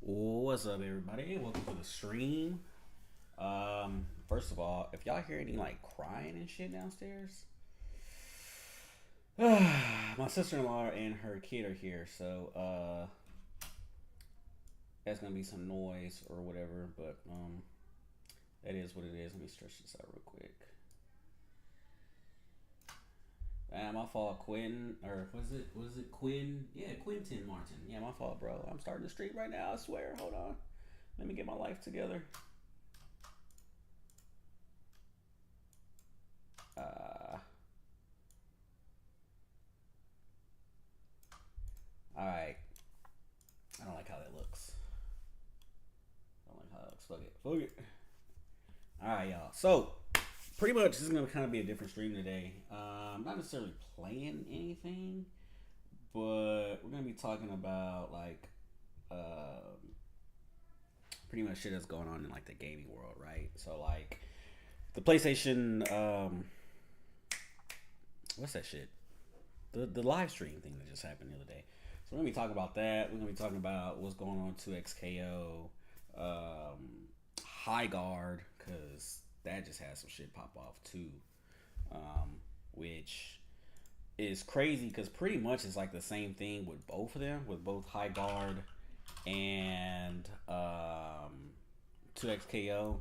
What's up, everybody? Welcome to the stream. First of all, if y'all hear any like crying and shit downstairs, my sister-in-law and her kid are here, so that's gonna be some noise or whatever. But that is what it is. Let me stretch this out real quick. My fault, Quinn, or was it Quinn? Yeah, Quentin Martin. Yeah, my fault, bro. I'm starting the stream right now. I swear. Hold on. Let me get my life together. Uh, all right. I don't like how that looks. I don't like how that looks. Fuck it. Fuck it. All right, y'all. So, pretty much, this is going to kind of be a different stream today. Not necessarily playing anything, but we're going to be talking about, like, pretty much shit that's going on in, like, the gaming world, right? So, like, the PlayStation, what's that shit? The live stream thing that just happened the other day. So we're gonna be talking about that. We're gonna be talking about what's going on 2XKO, Highguard, because that just had some shit pop off too, which is crazy because pretty much it's like the same thing with both of them, with both Highguard and 2XKO,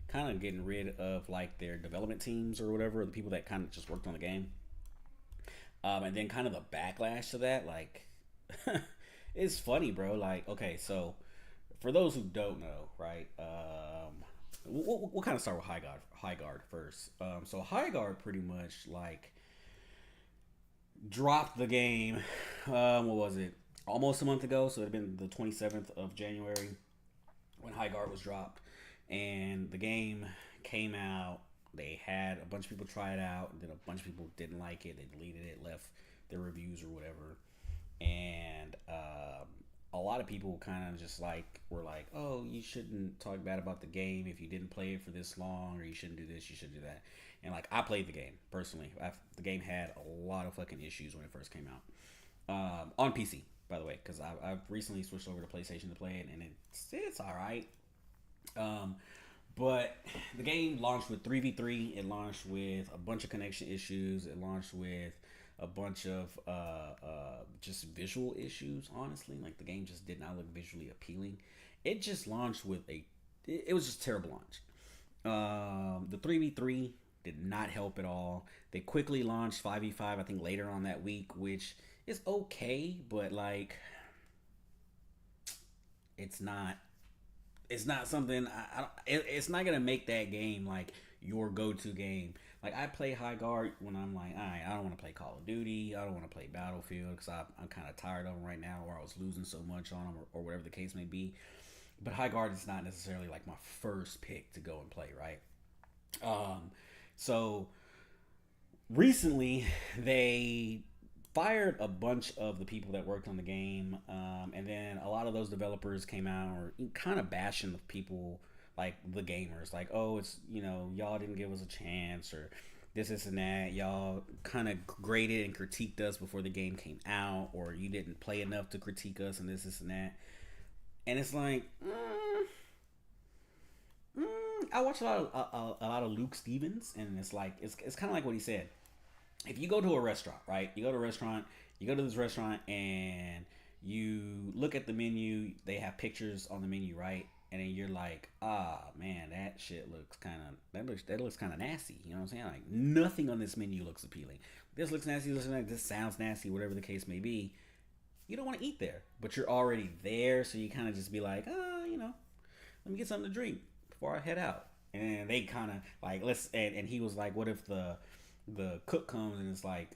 kind of getting rid of like their development teams or whatever, the people that kind of just worked on the game. And then kind of the backlash to that, like, it's funny, bro. Like, okay, so for those who don't know, right? We'll kind of start with Highguard first. So Highguard pretty much like dropped the game. What was it? Almost a month ago. So it'd been the 27th of January when Highguard was dropped, and the game came out. They had a bunch of people try it out, and then a bunch of people didn't like it. They deleted it, left their reviews or whatever, and a lot of people kind of just like were like, "Oh, you shouldn't talk bad about the game if you didn't play it for this long, or you shouldn't do this, you should do that." And like, I played the game personally. The game had a lot of fucking issues when it first came out, on PC, by the way, because I've recently switched over to PlayStation to play it, and it's all right. Um, but the game launched with 3v3. It launched with a bunch of connection issues. It launched with a bunch of just visual issues. Honestly, like the game just did not look visually appealing. It just launched with it was just a terrible launch. The 3v3 did not help at all. They quickly launched 5v5, I think, later on that week, which is okay, but like it's not it's not something it's not gonna make that game like your go-to game. Like, I play High Guard when I'm like, all right, I don't want to play Call of Duty, I don't want to play Battlefield because I'm kind of tired of them right now, or I was losing so much on them, or whatever the case may be. But High Guard is not necessarily like my first pick to go and play, right? So recently they fired a bunch of the people that worked on the game, and then a lot of those developers came out or kind of bashing the people, like the gamers, like, oh, it's, y'all didn't give us a chance, or this and that. Y'all kind of graded and critiqued us before the game came out, or you didn't play enough to critique us, and this and that. And it's like, I watch a lot of Luke Stevens, and it's like it's kind of like what he said. If you go to a restaurant, right? You go to this restaurant, and you look at the menu. They have pictures on the menu, right? And then you're like, ah, man, that shit looks kind of that looks kind of nasty. You know what I'm saying? Like, nothing on this menu looks appealing. This looks nasty. This sounds nasty. Whatever the case may be, you don't want to eat there, but you're already there, so you kind of just be like, let me get something to drink before I head out. And they kind of like, and he was like, what if the cook comes and it's like,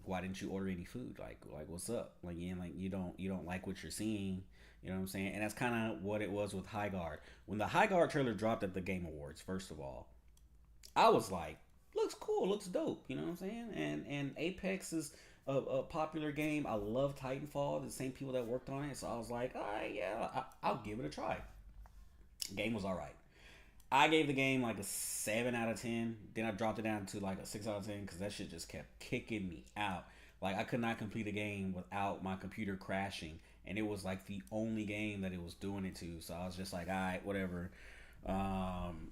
why didn't you order any food? Like what's up? Like, yeah, like you don't like what you're seeing. You know what I'm saying? And that's kind of what it was with High Guard. When the High Guard trailer dropped at the Game Awards, first of all, I was like, looks cool, looks dope. You know what I'm saying? And Apex is a popular game. I love Titanfall. The same people that worked on it. So I was like, all right, yeah, I'll give it a try. Game was all right. I gave the game like a 7 out of 10. Then I dropped it down to like a 6 out of 10 because that shit just kept kicking me out. Like, I could not complete a game without my computer crashing and it was like the only game that it was doing it to. So I was just like, all right, whatever. Um,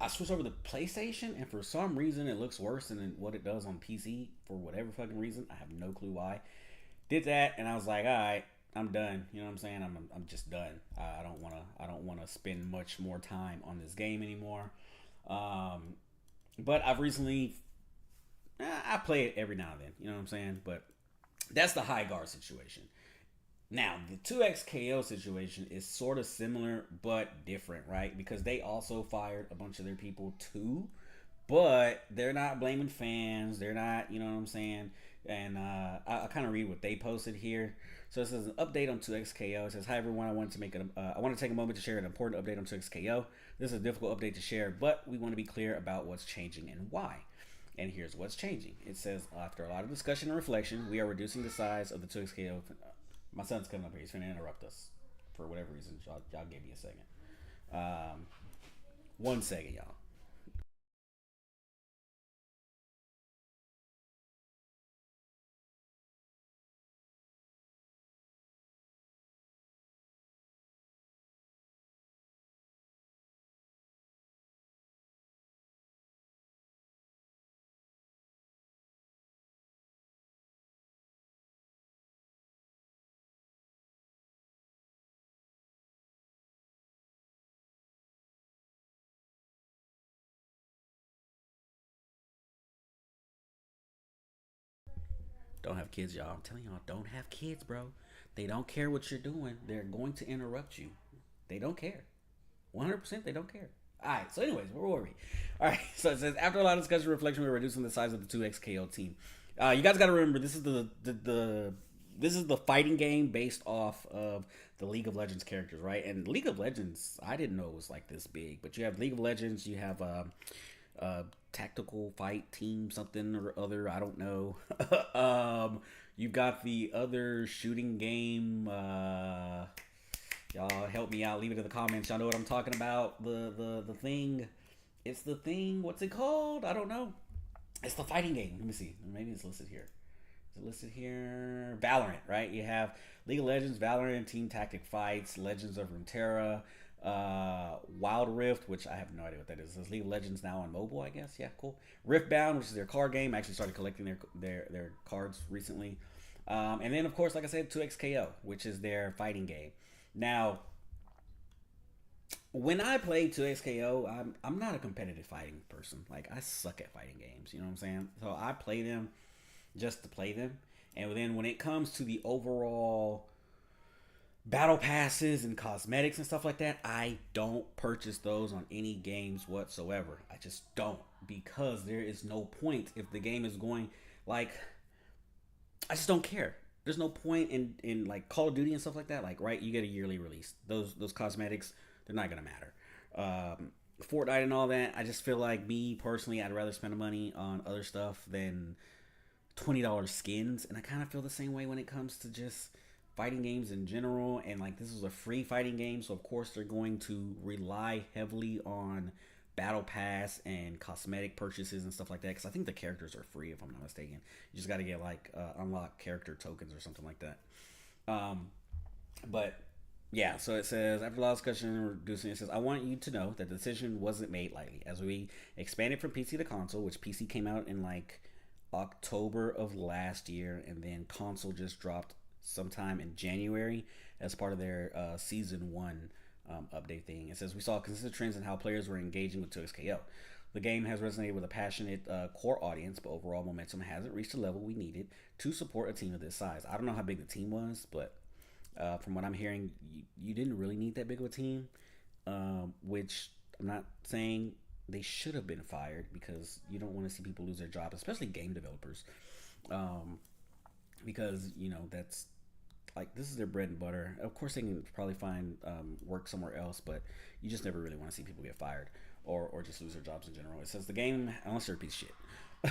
I switched over to PlayStation, and for some reason, it looks worse than what it does on PC. For whatever fucking reason, I have no clue why. Did that, and I was like, all right, I'm done. You know what I'm saying? I'm just done. I don't wanna spend much more time on this game anymore. Um, but I've recently I play it every now and then. You know what I'm saying? But that's the Highguard situation. Now, the 2XKO situation is sort of similar but different, right? Because they also fired a bunch of their people too, but they're not blaming fans. They're not, you know what I'm saying? And I kind of read what they posted here. So it says an update on 2XKO. It says, "Hi everyone, I want to take a moment to share an important update on 2XKO. This is a difficult update to share, but we want to be clear about what's changing and why. And here's what's changing. It says, after a lot of discussion and reflection, we are reducing the size of the 2XKO. My son's coming up here. He's going to interrupt us for whatever reason. Y'all give me a second. 1 second, y'all. Don't have kids, y'all. I'm telling y'all, don't have kids, bro. They don't care what you're doing. They're going to interrupt you. They don't care. 100% they don't care. All right. So, anyways, where were we? All right. So it says after a lot of discussion and reflection, we're reducing the size of the 2XKO team. You guys got to remember this is the this is the fighting game based off of the League of Legends characters, right? And League of Legends, I didn't know it was like this big, but you have League of Legends, you have tactical fight team something or other. I don't know. You've got the other shooting game. Y'all help me out. Leave it in the comments. Y'all know what I'm talking about. The thing. It's the thing. What's it called? I don't know. It's the fighting game. Let me see. Maybe it's listed here. Is it listed here? Valorant, right? You have League of Legends, Valorant, Team Tactic Fights, Legends of Runeterra, Wild Rift, which I have no idea what that is. It's League of Legends now on mobile, I guess. Yeah, cool. Riftbound, which is their card game. I actually started collecting their cards recently. And then, of course, like I said, 2XKO, which is their fighting game. Now, when I play 2XKO, I'm not a competitive fighting person. Like, I suck at fighting games. You know what I'm saying? So I play them just to play them. And then when it comes to the overall battle passes and cosmetics and stuff like that, I don't purchase those on any games whatsoever. I just don't, because there is no point if the game is going like I just don't care. There's no point in like Call of Duty and stuff like that. Like, right, you get a yearly release. Those cosmetics, they're not gonna matter. Fortnite and all that. I just feel like, me personally, I'd rather spend the money on other stuff than $20 skins, and I kind of feel the same way when it comes to just fighting games in general. And like, this is a free fighting game, so of course they're going to rely heavily on battle pass and cosmetic purchases and stuff like that, because I think the characters are free, if I'm not mistaken. You just got to get like unlock character tokens or something like that. But yeah, so it says after a lot of discussion and reducing, it says, I want you to know that the decision wasn't made lightly as we expanded from PC to console, which PC came out in like October of last year, and then console just dropped sometime in January as part of their season one update thing. It says, we saw consistent trends in how players were engaging with 2XKO. The game has resonated with a passionate core audience, but overall momentum hasn't reached the level we needed to support a team of this size. I don't know how big the team was, but from what I'm hearing, you didn't really need that big of a team, which I'm not saying they should have been fired, because you don't want to see people lose their job, especially game developers, because, you know, that's like, this is their bread and butter. Of course, they can probably find work somewhere else, but you just never really want to see people get fired or just lose their jobs in general. It says the game, unless they're a piece of shit.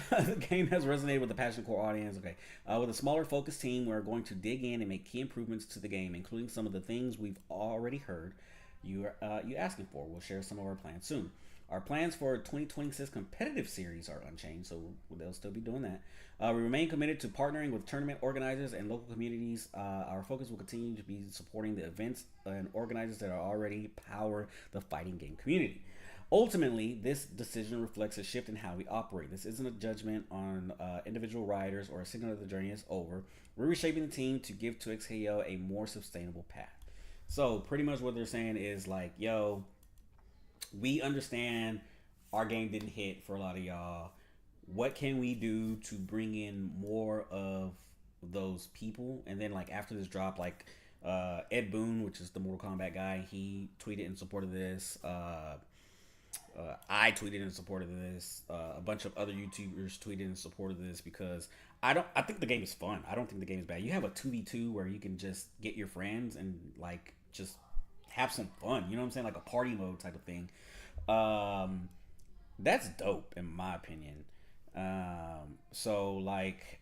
The game has resonated with the passionate core audience. Okay, with a smaller focused team, we're going to dig in and make key improvements to the game, including some of the things we've already heard you asking for. We'll share some of our plans soon. Our plans for 2026 competitive series are unchanged, so they'll still be doing that. We remain committed to partnering with tournament organizers and local communities. Our focus will continue to be supporting the events and organizers that are already power the fighting game community. Ultimately, this decision reflects a shift in how we operate. This isn't a judgment on individual riders or a signal that the journey is over. We're reshaping the team to give 2XKO a more sustainable path. So, pretty much what they're saying is like, yo, we understand our game didn't hit for a lot of y'all. What can we do to bring in more of those people? And then, like, after this drop, like, Ed Boon, which is the Mortal Kombat guy, he tweeted in support of this. I tweeted in support of this. A bunch of other YouTubers tweeted in support of this because I think the game is fun. I don't think the game is bad. You have a 2v2 where you can just get your friends and like just have some fun. You know what I'm saying? Like a party mode type of thing. That's dope in my opinion. So like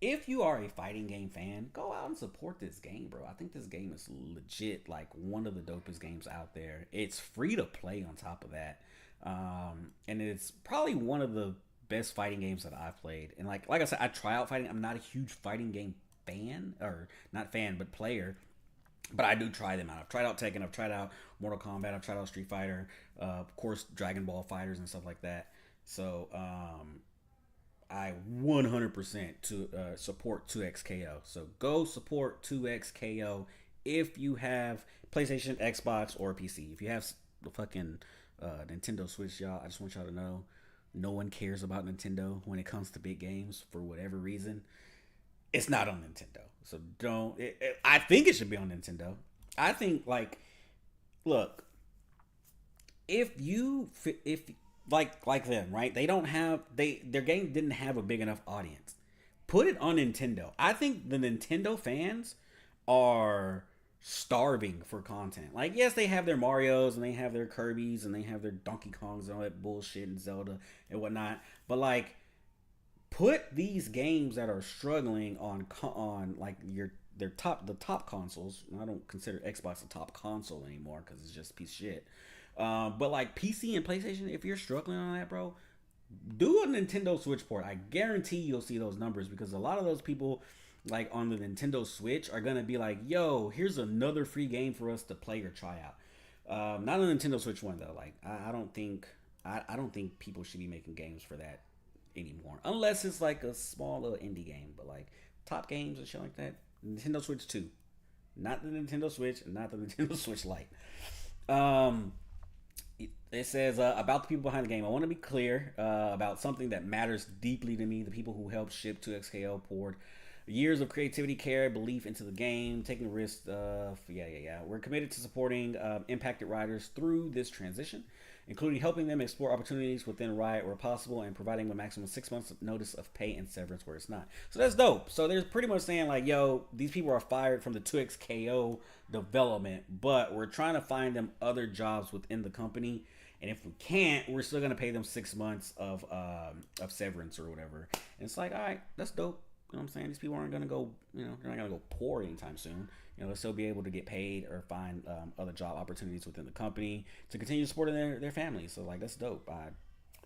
if you are a fighting game fan, go out and support this game, bro. I think this game is legit like one of the dopest games out there. It's free to play on top of that. And it's probably one of the best fighting games that I've played. And like I said, I try out fighting. I'm not a huge fighting game fan, or not fan, but player. But I do try them out. I've tried out Tekken. I've tried out Mortal Kombat. I've tried out Street Fighter. Of course, Dragon Ball Fighters and stuff like that. So I 100% to support 2XKO. So go support 2XKO if you have PlayStation, Xbox, or PC. If you have the fucking Nintendo Switch, y'all, I just want y'all to know no one cares about Nintendo when it comes to big games for whatever reason. It's not on Nintendo, so don't. I think it should be on Nintendo. I think like, look, if like them, right? They don't have their game didn't have a big enough audience. Put it on Nintendo. I think the Nintendo fans are starving for content. Like, yes, they have their Marios and they have their Kirby's and they have their Donkey Kongs and all that bullshit and Zelda and whatnot. But like, put these games that are struggling on like the top consoles. I don't consider Xbox a top console anymore because it's just a piece of shit. But like PC and PlayStation, if you're struggling on that, bro, do a Nintendo Switch port. I guarantee you'll see those numbers because a lot of those people like on the Nintendo Switch are gonna be like, yo, here's another free game for us to play or try out. Not a Nintendo Switch one though. Like I don't think people should be making games for that anymore, unless it's like a small little indie game. But like top games and shit like that, Nintendo Switch 2, not the Nintendo Switch, not the Nintendo Switch Lite. It says about the people behind the game. I want to be clear about something that matters deeply to me. The people who helped ship 2XKO poured years of creativity, care, belief into the game, taking risks. We're committed to supporting impacted riders through this transition, including helping them explore opportunities within Riot where possible and providing a maximum 6 months of notice of pay and severance where it's not. So that's dope. So they're pretty much saying like, yo, these people are fired from the 2XKO development, but we're trying to find them other jobs within the company. And if we can't, we're still gonna pay them 6 months of severance or whatever. And it's like, all right, that's dope. You know what I'm saying? These people aren't gonna go, they're not gonna go poor anytime soon. They'll still be able to get paid or find other job opportunities within the company to continue supporting their families. So like, that's dope. I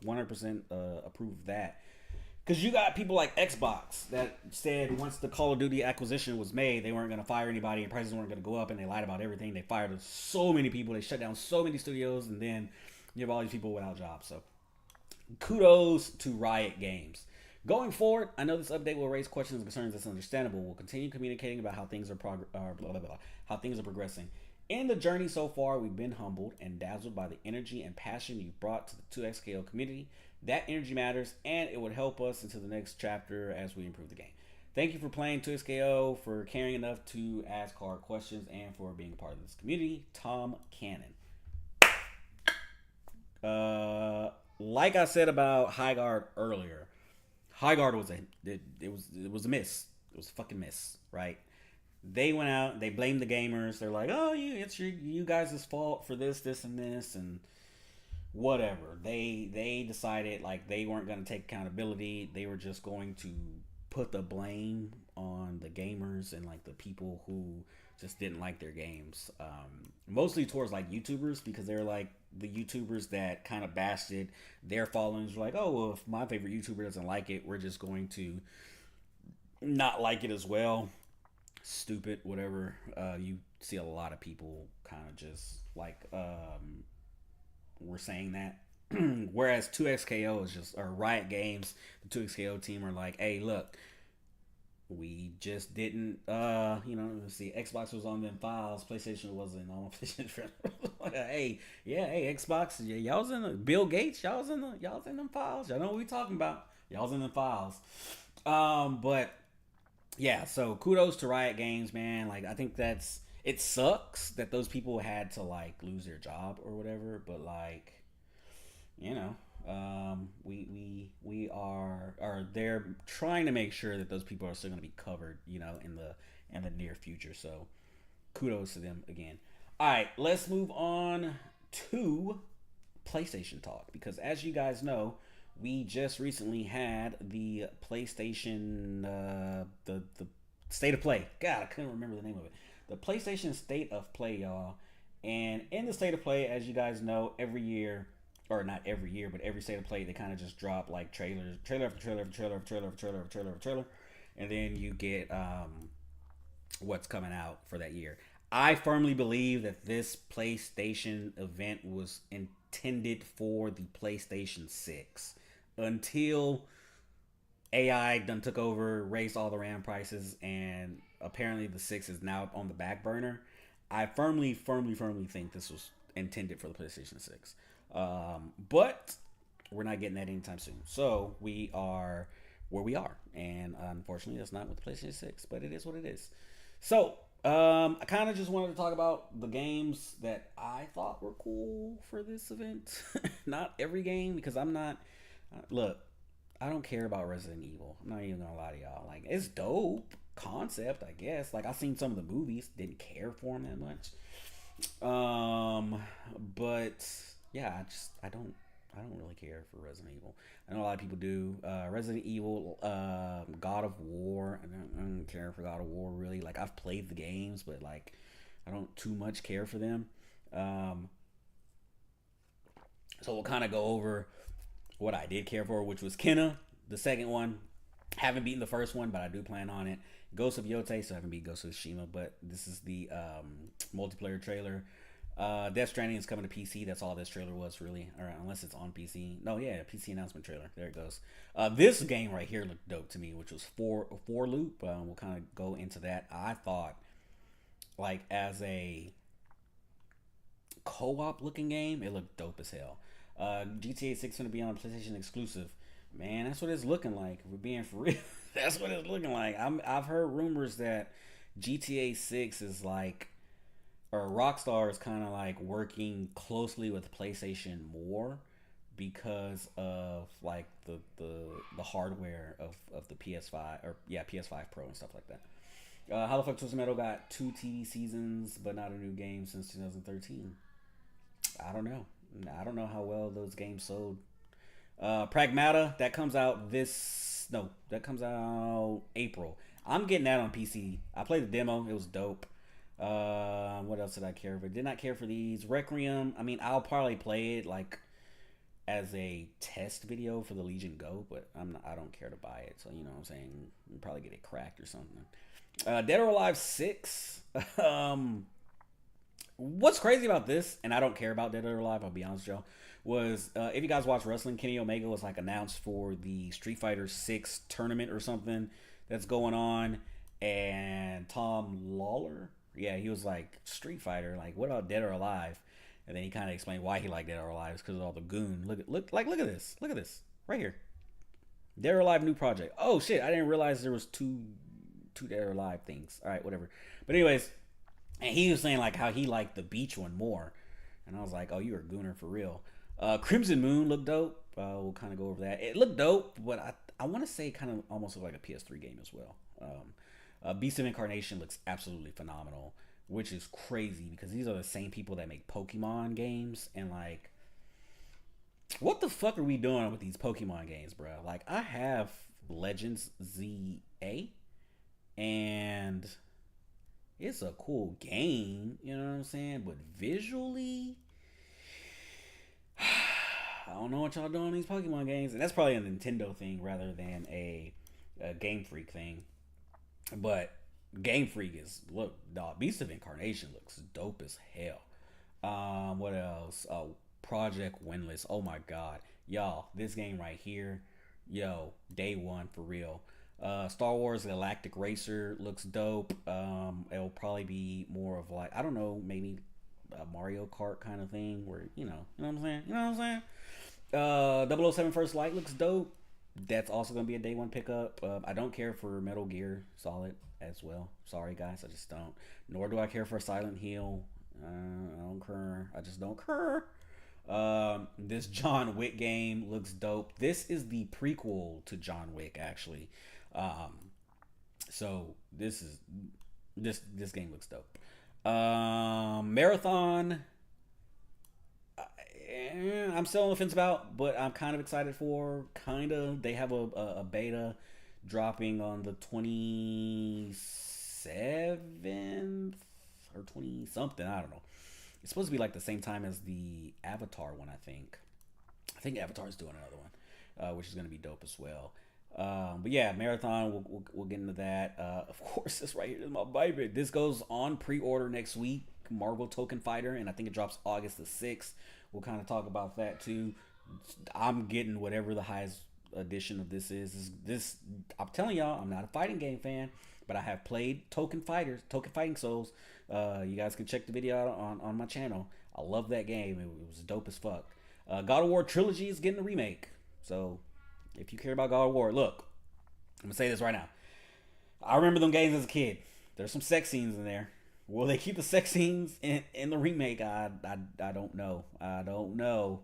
100% approve of that. Because you got people like Xbox that said once the Call of Duty acquisition was made, they weren't going to fire anybody and prices weren't going to go up, and they lied about everything. They fired so many people. They shut down so many studios, and then you have all these people without jobs. So kudos to Riot Games. Going forward, I know this update will raise questions and concerns. That's understandable. We'll continue communicating about how things are progressing. In the journey so far, we've been humbled and dazzled by the energy and passion you've brought to the 2XKO community. That energy matters, and it would help us into the next chapter as we improve the game. Thank you for playing 2XKO, for caring enough to ask hard questions, and for being a part of this community. Tom Cannon. Like I said about Highguard earlier, Highguard was it was a miss. It was a fucking miss, right? They went out, they blamed the gamers. They're like, oh, it's you guys' fault for this, and this, and whatever. They decided like they weren't going to take accountability. They were just going to put the blame on the gamers and like the people who just didn't like their games. Mostly towards like YouTubers, because they're like the YouTubers that kind of bashed it. Their followings were like, oh, well, if my favorite YouTuber doesn't like it, we're just going to not like it as well. Stupid, whatever. You see a lot of people kind of just like were saying that. Whereas 2XKO is just, or Riot Games, the 2XKO team are like, hey, look, we just didn't, let's see, Xbox was on them files, PlayStation wasn't on PlayStation. Hey, yeah, hey, Xbox, yeah, y'all was in the, Bill Gates, y'all was in them files. Y'all know what we talking about. Y'all was in them files. But yeah, so kudos to Riot Games, man. Like, I think it sucks that those people had to like lose their job or whatever, but like, you know, we are, or they're trying to make sure that those people are still going to be covered, in the near future. So kudos to them again. All right, let's move on to PlayStation talk, because as you guys know, we just recently had the PlayStation, the State of Play. God, I couldn't remember the name of it. The PlayStation State of Play, y'all. And in the State of Play, as you guys know, every year, or not every year, but every State of Play, they kind of just drop like trailer after trailer after trailer after trailer after trailer after trailer after trailer, and then you get what's coming out for that year. I firmly believe that this PlayStation event was intended for the PlayStation 6 until AI done took over, raised all the RAM prices, and apparently the 6 is now on the back burner. I firmly think this was intended for the PlayStation 6. But we're not getting that anytime soon. So we are where we are. And unfortunately, that's not with the PlayStation 6, but it is what it is. So I kind of just wanted to talk about the games that I thought were cool for this event. Not every game, because I'm not. Look, I don't care about Resident Evil. I'm not even gonna lie to y'all. Like, it's dope concept, I guess. Like, I've seen some of the movies, didn't care for them that much. But yeah, I don't really care for Resident Evil. I know a lot of people do. Resident Evil, God of War. I don't care for God of War really. Like, I've played the games, but like I don't too much care for them. So we'll kind of go over what I did care for, which was Kenna, the second one. Haven't beaten the first one, but I do plan on it. Ghost of Yote, so I haven't beat Ghost of Tsushima, but this is the multiplayer trailer. Death Stranding is coming to PC. That's all this trailer was, really. Or unless it's on PC. No, yeah, PC announcement trailer. There it goes. This game right here looked dope to me, which was four loop. We'll kind of go into that. I thought, like, as a co-op looking game, it looked dope as hell. GTA 6 going to be on PlayStation exclusive. Man, that's what it's looking like. If we're being for real. That's what it's looking like. I've heard rumors that GTA 6 is like, or Rockstar is kind of like working closely with PlayStation more because of like the hardware of the PS5, or yeah, PS5 Pro and stuff like that. How the fuck Twisted Metal got 2 TV seasons but not a new game since 2013? I don't know. I don't know how well those games sold. Pragmata, that comes out April. I'm getting that on PC. I played the demo. It was dope. What else did I care for? Did not care for these. Requiem, I mean, I'll probably play it like as a test video for the Legion Go, but I don't care to buy it. So, you know what I'm saying? I'll probably get it cracked or something. Dead or Alive 6. What's crazy about this, and I don't care about Dead or Alive, I'll be honest with y'all, was if you guys watch wrestling, Kenny Omega was like announced for the Street Fighter 6 tournament or something that's going on, and Tom Lawler, yeah, he was like, Street Fighter, like, what about Dead or Alive? And then he kind of explained why he liked Dead or Alive. It's because of all the goon. Look at this right here. Dead or Alive new project. Oh shit, I didn't realize there was two Dead or Alive things. All right, whatever. But anyways, and he was saying like how he liked the beach one more, and I was like, oh, you're a gooner for real. Crimson Moon looked dope. We'll kind of go over that. It looked dope, but I want to say kind of almost looked like a PS3 game as well. Beast of Incarnation looks absolutely phenomenal, which is crazy because these are the same people that make Pokemon games, and like, what the fuck are we doing with these Pokemon games, bro? Like, I have Legends ZA, and it's a cool game, you know what I'm saying? But visually, I don't know what y'all doing in these Pokemon games, and that's probably a Nintendo thing rather than a Game Freak thing. But Game Freak is look, dog. Beast of Incarnation looks dope as hell. What else? Project Windless. Oh my god, y'all, this game right here, yo, day one for real. Star Wars Galactic Racer looks dope. It'll probably be more of like I don't know, maybe a Mario Kart kind of thing where you know what I'm saying, you know what I'm saying. 007 First Light looks dope. That's also gonna be a day one pickup. I don't care for Metal Gear Solid as well. Sorry guys, I just don't. Nor do I care for Silent Hill. I don't care. I just don't care. This John Wick game looks dope. This is the prequel to John Wick, actually. So this game looks dope. Marathon. I'm still on the fence about, but I'm kind of excited for. Kind of, they have a beta dropping on the 27th or 20 something. I don't know. It's supposed to be like the same time as the Avatar one, I think. I think Avatar's doing another one, which is going to be dope as well. But yeah, Marathon, we'll get into that. Of course, this right here is my baby. This goes on pre-order next week. Marvel Token Fighter, and I think it drops August the 6th. We'll kind of talk about that too. I'm getting whatever the highest edition of this is. This I'm telling y'all, I'm not a fighting game fan, but I have played Token Fighting Souls. You guys can check the video on my channel. I love that game. It was dope as fuck. God of War Trilogy is getting a remake. So if you care about God of War, look, I'm gonna say this right now. I remember them games as a kid. There's some sex scenes in there. Will they keep the sex scenes in the remake? I don't know. I don't know.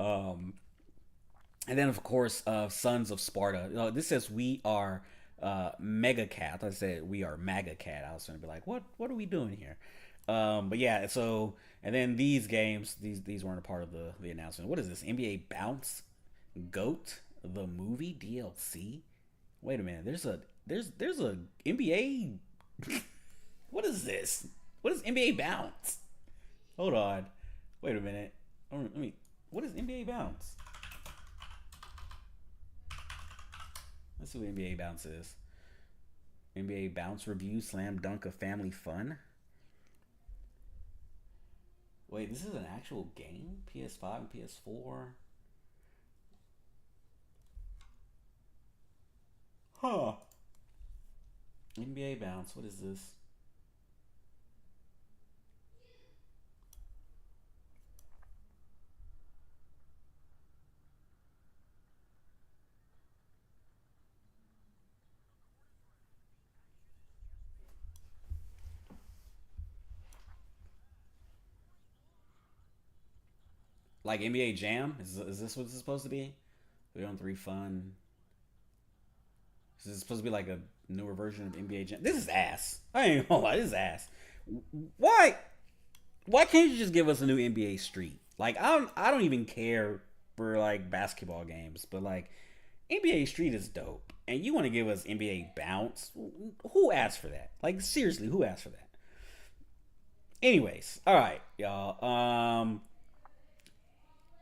And then of course, Sons of Sparta. This says we are Mega Cat. I said we are Maga Cat. I was gonna be like, what are we doing here? But yeah. So and then these games, these weren't a part of the announcement. What is this? NBA Bounce, Goat, the movie DLC. Wait a minute. There's a NBA. What is this? What is NBA Bounce? Hold on. Wait a minute. Let me. What is NBA Bounce? Let's see what NBA Bounce is. NBA Bounce review, slam dunk of family fun. Wait, this is an actual game? PS5 and PS4? Huh. NBA Bounce, what is this? Like NBA Jam? Is this what it's supposed to be? 3-on-3 fun. Is this supposed to be like a newer version of NBA Jam? This is ass. I ain't gonna lie, this is ass. Why? Why can't you just give us a new NBA Street? Like I don't even care for like basketball games, but like NBA Street is dope, and you want to give us NBA Bounce? Who asked for that? Like seriously, who asked for that? Anyways, all right, y'all.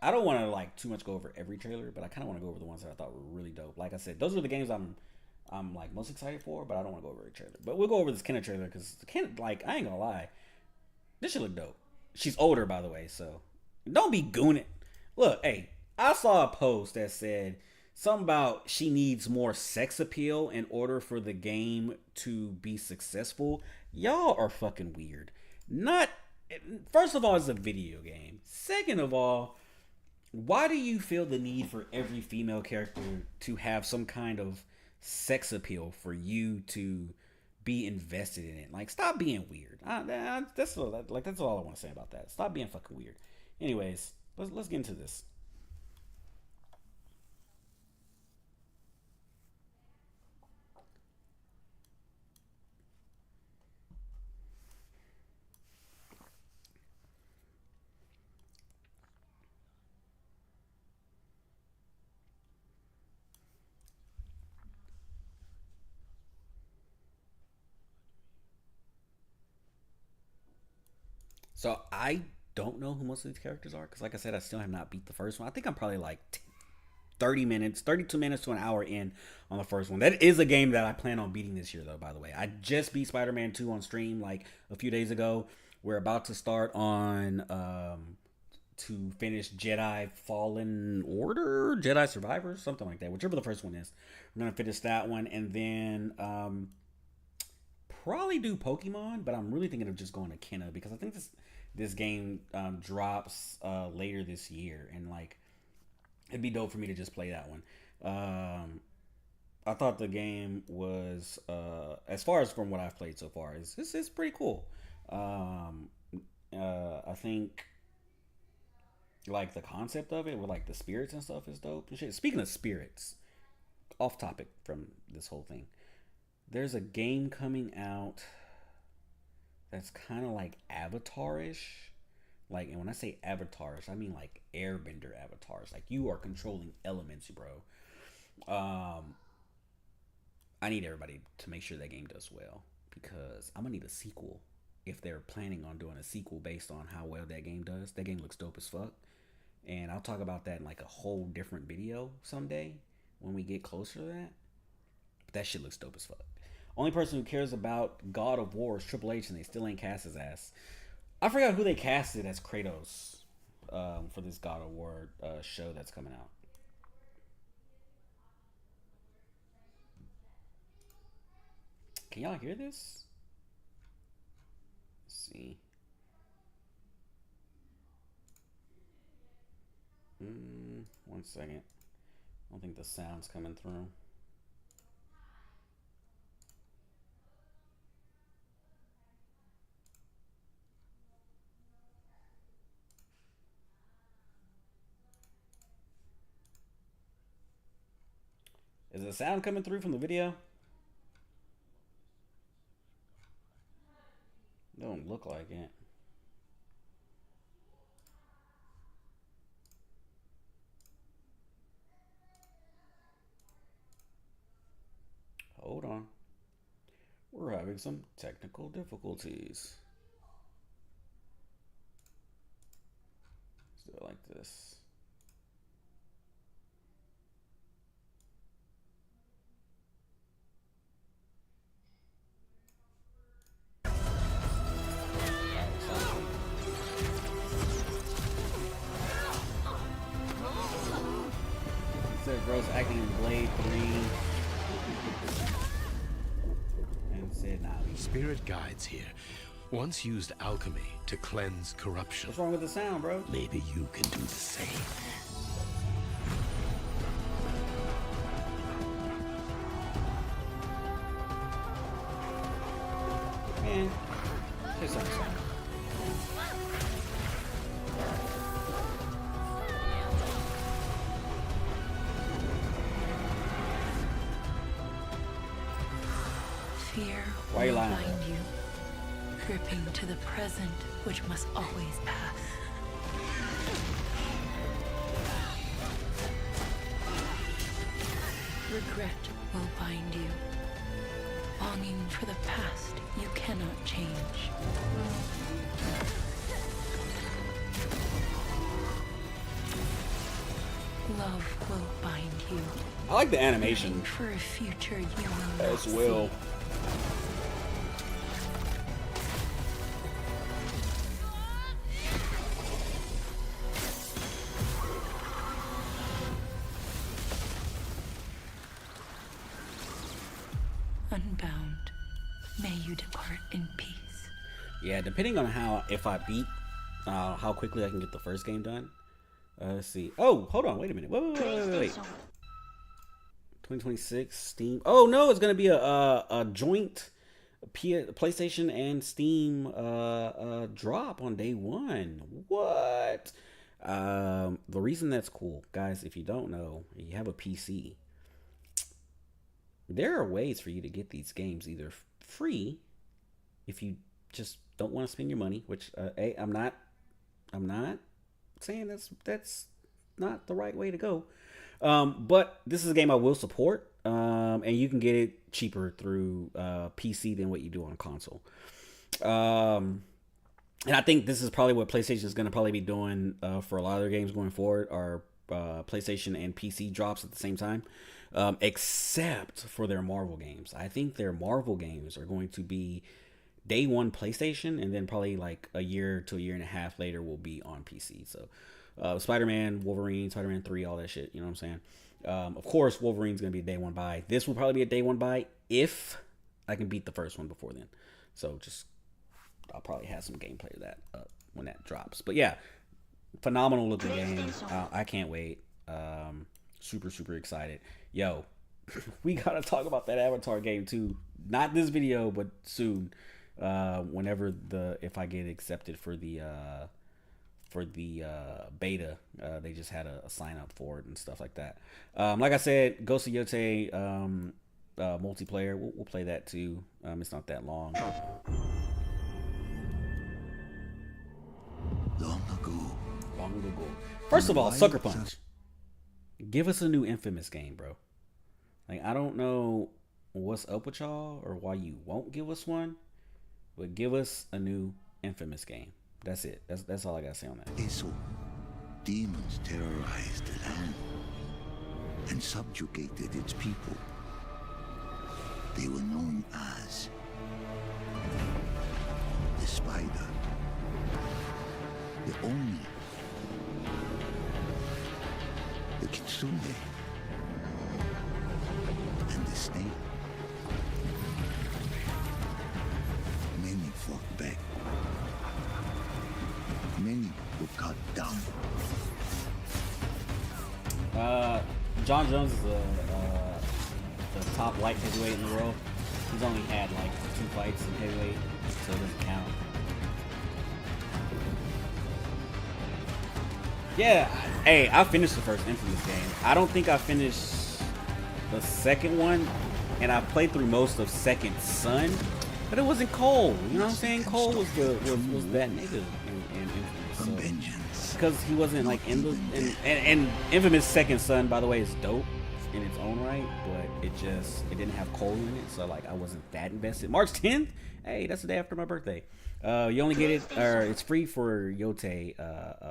I don't want to like too much go over every trailer, but I kind of want to go over the ones that I thought were really dope. Like I said, those are the games I'm like most excited for, but I don't want to go over every trailer. But we'll go over this Kenna trailer because Kenna, like, I ain't gonna lie, this should look dope. She's older, by the way, so don't be gooning. Look, hey, I saw a post that said something about she needs more sex appeal in order for the game to be successful. Y'all are fucking weird. Not First of all, it's a video game. Second of all, why do you feel the need for every female character to have some kind of sex appeal for you to be invested in it? Like, stop being weird. That's all I want to say about that. Stop being fucking weird. Anyways, let's get into this. So I don't know who most of these characters are because, like I said, I still have not beat the first one. I think I'm probably like 30 minutes, 32 minutes to an hour in on the first one. That is a game that I plan on beating this year, though, by the way. I just beat Spider-Man 2 on stream like a few days ago. We're about to start on to finish Jedi Fallen Order, Jedi Survivors, something like that, whichever the first one is. We're going to finish that one and then probably do Pokemon, but I'm really thinking of just going to Kenna because I think this game drops later this year, and like it'd be dope for me to just play that one. I thought the game was, as far as from what I've played so far, it's pretty cool. I think like the concept of it with like the spirits and stuff is dope and shit. Speaking of spirits, off topic from this whole thing, there's a game coming out that's kind of like Avatar-ish. Like, and when I say avatars, I mean like airbender avatars. Like you are controlling elements, bro. I need everybody to make sure that game does well because I'm gonna need a sequel if they're planning on doing a sequel based on how well that game does. That game looks dope as fuck. And I'll talk about that in like a whole different video someday when we get closer to that. But that shit looks dope as fuck. Only person who cares about God of War is Triple H, and they still ain't cast his ass. I forgot who they casted as Kratos for this God of War show that's coming out. Can y'all hear this? Let's see. One second. I don't think the sound's coming through. Is the sound coming through from the video? Don't look like it. Hold on. We're having some technical difficulties. Let's do it like this. Gross acting in Blade 3 and said, nah. Spirit guides here once used alchemy to cleanse corruption. What's wrong with the sound, bro? Maybe you can do the same. Man, piss off sound. Fear Why you will lying? bind you, gripping to the present, which must always pass. Regret will bind you, longing for the past you cannot change. Love will bind you. I like the animation yearning for a future you will as not well. see. Unbound, may you depart in peace. Yeah, depending on how, if I beat, how quickly I can get the first game done. Let's see. Oh, hold on. Wait a minute. Wait. 2026 Steam. Oh no, it's gonna be a joint PlayStation and Steam drop on day one. What? The reason that's cool, guys, if you don't know, you have a PC. There are ways for you to get these games either free, if you just don't want to spend your money. Which, I'm not saying that's not the right way to go. But this is a game I will support, and you can get it cheaper through PC than what you do on console. And I think this is probably what PlayStation is going to probably be doing for a lot of their games going forward, are PlayStation and PC drops at the same time, except for their Marvel games. I think their Marvel games are going to be day one PlayStation, and then probably like a year to a year and a half later will be on PC. So Spider-Man, Wolverine, Spider-Man 3, all that shit. You know what I'm saying? Of course, Wolverine's going to be a day one buy. This will probably be a day one buy if I can beat the first one before then. So just, I'll probably have some gameplay of that when that drops. But yeah, phenomenal looking game. I can't wait. Super, super excited. Yo, we got to talk about that Avatar game too. Not this video, but soon. Whenever if I get accepted for the beta, they just had a sign up for it and stuff like that. Like I said, Ghost of Yote multiplayer, we'll play that too. It's not that long. Long ago. First of all, Sucker Punch, give us a new Infamous game, bro. Like, I don't know what's up with y'all or why you won't give us one, but give us a new Infamous game. That's it. That's all I gotta say on that. Eso, demons terrorized the land and subjugated its people. They were known as the Spider, the Oni, the Kitsune, and the Snake. Many fought back. Many were cut down. John Jones is the top light heavyweight in the world. He's only had like 2 fights in heavyweight, so it doesn't count. Yeah, hey, I finished the first Infamous game. I don't think I finished the second one, and I played through most of Second Son, but it wasn't Cole. You know what I'm saying? Cole was that nigga in Infamous. So, because he wasn't like in the and Infamous Second Son, by the way, is dope in its own right, but it didn't have Cole in it, so like I wasn't that invested. March 10th, hey, that's the day after my birthday. You only get it, or it's free for Yote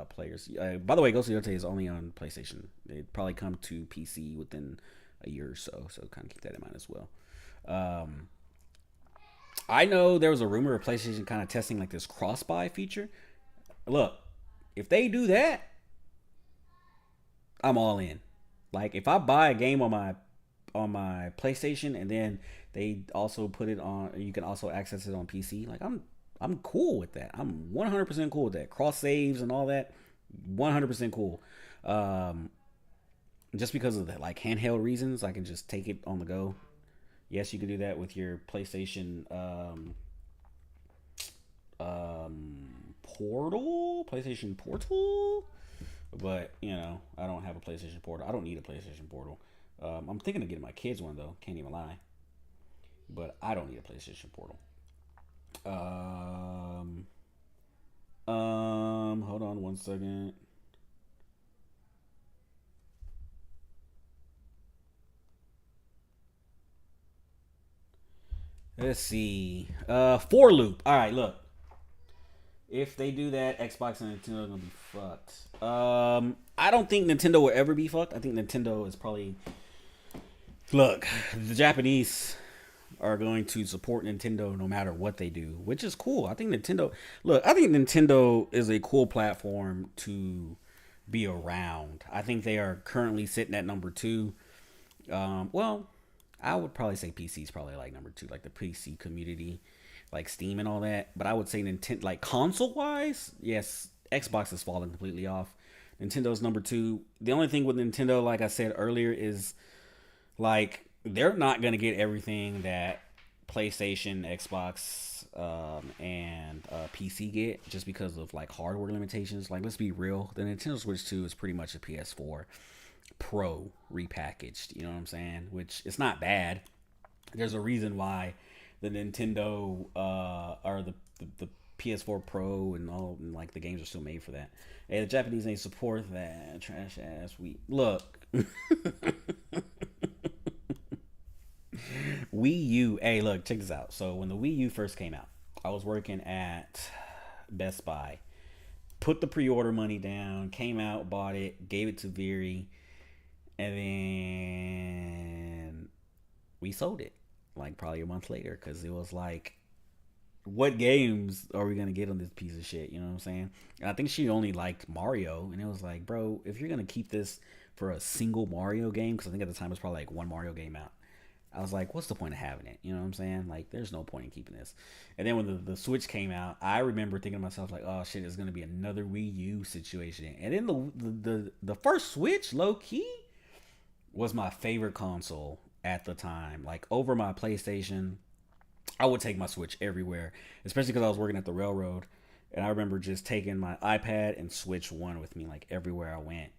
players. By the way, Ghost of Yote is only on PlayStation. It'd probably come to PC within a year or so kind of keep that in mind as well. I know there was a rumor of PlayStation kind of testing like this cross-buy feature. Look, if they do that, I'm all in. Like, if I buy a game on my PlayStation and then they also put it on, you can also access it on PC. Like, I'm cool with that. I'm 100% cool with that. Cross saves and all that, 100% cool. Just because of the like handheld reasons, I can just take it on the go. Yes, you can do that with your PlayStation PlayStation Portal. But, you know, I don't have a PlayStation Portal. I don't need a PlayStation Portal. I'm thinking of getting my kids one, though. Can't even lie. But I don't need a PlayStation Portal. Hold on one second. Let's see. For loop. All right, look. If they do that, Xbox and Nintendo are gonna be fucked. I don't think Nintendo will ever be fucked. I think Nintendo is probably. Look, the Japanese are going to support Nintendo no matter what they do, which is cool. I think Nintendo. Look, I think Nintendo is a cool platform to be around. I think they are currently sitting at number 2. Well, I would probably say PC is probably like number 2, like the PC community, like Steam and all that. But I would say Nintendo, like console wise, yes, Xbox has fallen completely off. Nintendo's number 2. The only thing with Nintendo, like I said earlier, is like they're not gonna get everything that PlayStation, Xbox, and PC get just because of like hardware limitations. Like, let's be real, the Nintendo Switch 2 is pretty much a PS4 Pro repackaged. You know what I'm saying? Which it's not bad. There's a reason why the Nintendo or the PS4 Pro and all, and like the games are still made for that. Hey, the Japanese ain't support that trash ass. Look. Wii U. Hey, look, check this out. So when the Wii U first came out, I was working at Best Buy, put the pre-order money down, came out, bought it, gave it to Viri, and then we sold it like probably a month later because it was like, what games are we gonna get on this piece of shit? You know what I'm saying? And I think she only liked Mario, and it was like, bro, if you're gonna keep this for a single Mario game, because I think at the time it was probably like one Mario game out, I was like, what's the point of having it? You know what I'm saying? Like, there's no point in keeping this. And then when the Switch came out, I remember thinking to myself, like, oh shit, it's gonna be another Wii U situation. And then the first Switch, low key, was my favorite console at the time. Like, over my PlayStation, I would take my Switch everywhere, especially because I was working at the railroad. And I remember just taking my iPad and Switch 1 with me, like, everywhere I went.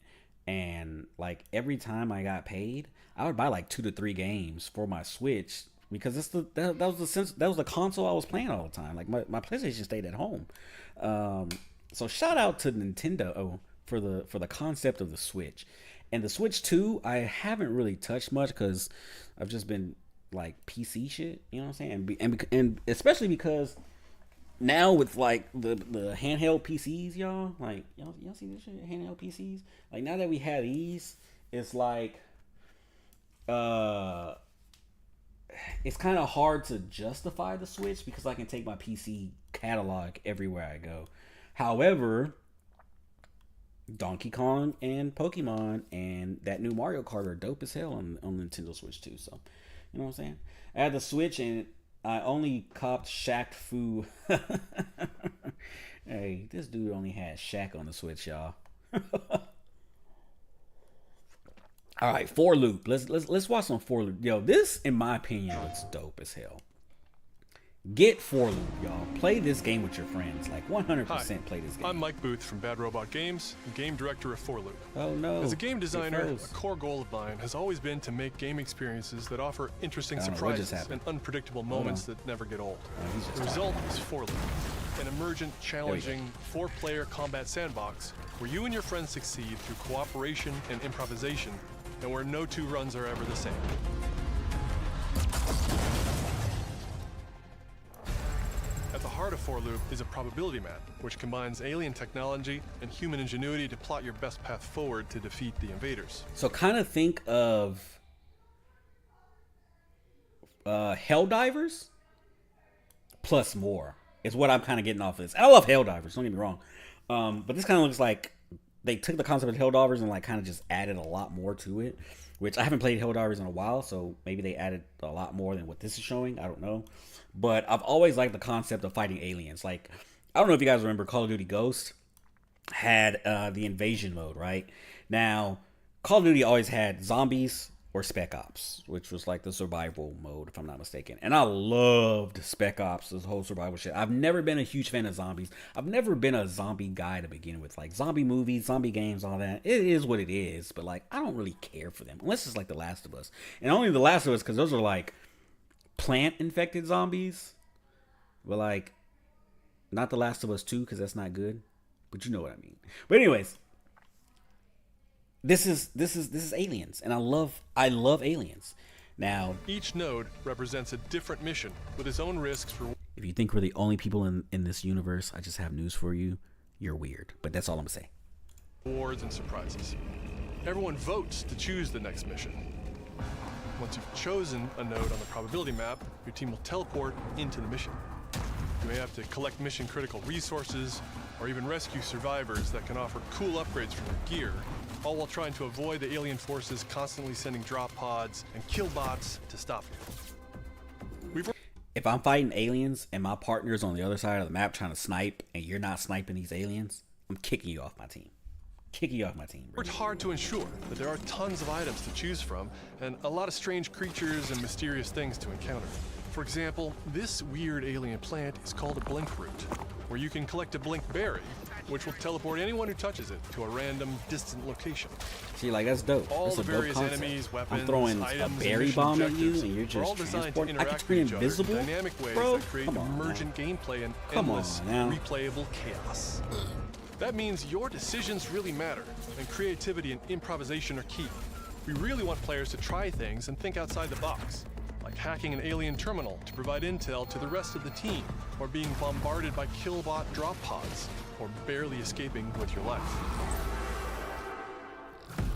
And, like, every time I got paid, I would buy, like, 2 to 3 games for my Switch, because that was the console I was playing all the time. Like, my PlayStation stayed at home. So shout out to Nintendo for the concept of the Switch. And the Switch 2, I haven't really touched much because I've just been like PC shit, you know what I'm saying? And especially because now with like the handheld PCs, y'all, like y'all see this shit, handheld PCs? Like, now that we have these, it's like it's kind of hard to justify the Switch because I can take my PC catalog everywhere I go. However, Donkey Kong and Pokemon and that new Mario Kart are dope as hell on Nintendo Switch too. So, you know what I'm saying? I had the Switch and I only copped Shaq Fu. Hey, this dude only had Shaq on the Switch, y'all. All right, For Loop. Let's watch some For Loop. Yo, this, in my opinion, looks dope as hell. Get For Loop, y'all. Play this game with your friends. Like, 100% play this game. I'm Mike Booth from Bad Robot Games, and game director of For Loop. Oh no. As a game designer, a core goal of mine has always been to make game experiences that offer interesting surprises and unpredictable moments that never get old. The result is For Loop, an emergent, challenging, 4-player combat sandbox where you and your friends succeed through cooperation and improvisation, and where no 2 runs are ever the same. At the heart of For Loop is a probability map, which combines alien technology and human ingenuity to plot your best path forward to defeat the invaders. So kind of think of Helldivers plus more is what I'm kind of getting off of this. And I love Helldivers, don't get me wrong. But this kind of looks like they took the concept of Helldivers and like kind of just added a lot more to it, which I haven't played Helldivers in a while, so maybe they added a lot more than what this is showing. I don't know. But I've always liked the concept of fighting aliens. Like, I don't know if you guys remember Call of Duty Ghost had the invasion mode, right? Now, Call of Duty always had zombies or Spec Ops, which was like the survival mode, if I'm not mistaken. And I loved Spec Ops, this whole survival shit. I've never been a huge fan of zombies. I've never been a zombie guy to begin with. Like, zombie movies, zombie games, all that. It is what it is. But, like, I don't really care for them. Unless it's like The Last of Us. And only The Last of Us, because those are like plant-infected zombies. But, like, not The Last of Us 2, because that's not good. But you know what I mean. But anyways, this is aliens, and I love aliens. Now, each node represents a different mission with its own risks. If you think we're the only people in this universe, I just have news for you. You're weird. But that's all I'm gonna say. Rewards and surprises. Everyone votes to choose the next mission. Once you've chosen a node on the probability map, your team will teleport into the mission. You may have to collect mission-critical resources, or even rescue survivors that can offer cool upgrades for your gear, all while trying to avoid the alien forces constantly sending drop pods and kill bots to stop you. If I'm fighting aliens and my partner's on the other side of the map trying to snipe, and you're not sniping these aliens, I'm kicking you off my team. It's hard to ensure that there are tons of items to choose from, and a lot of strange creatures and mysterious things to encounter. For example, this weird alien plant is called a blink root, where you can collect a blink berry, which will teleport anyone who touches it to a random, distant location. See, like, that's dope. All that's the a various dope concept. enemies, weapons, I'm throwing items, a berry bomb at you, and you're are all just designed to transporting. I interact can turn with each other invisible, in dynamic ways bro. that create Come on emergent gameplay and Come endless, on now. replayable chaos. That means your decisions really matter, and creativity and improvisation are key. We really want players to try things and think outside the box. like hacking an alien terminal to provide intel to the rest of the team, or being bombarded by killbot drop pods, or barely escaping with your life.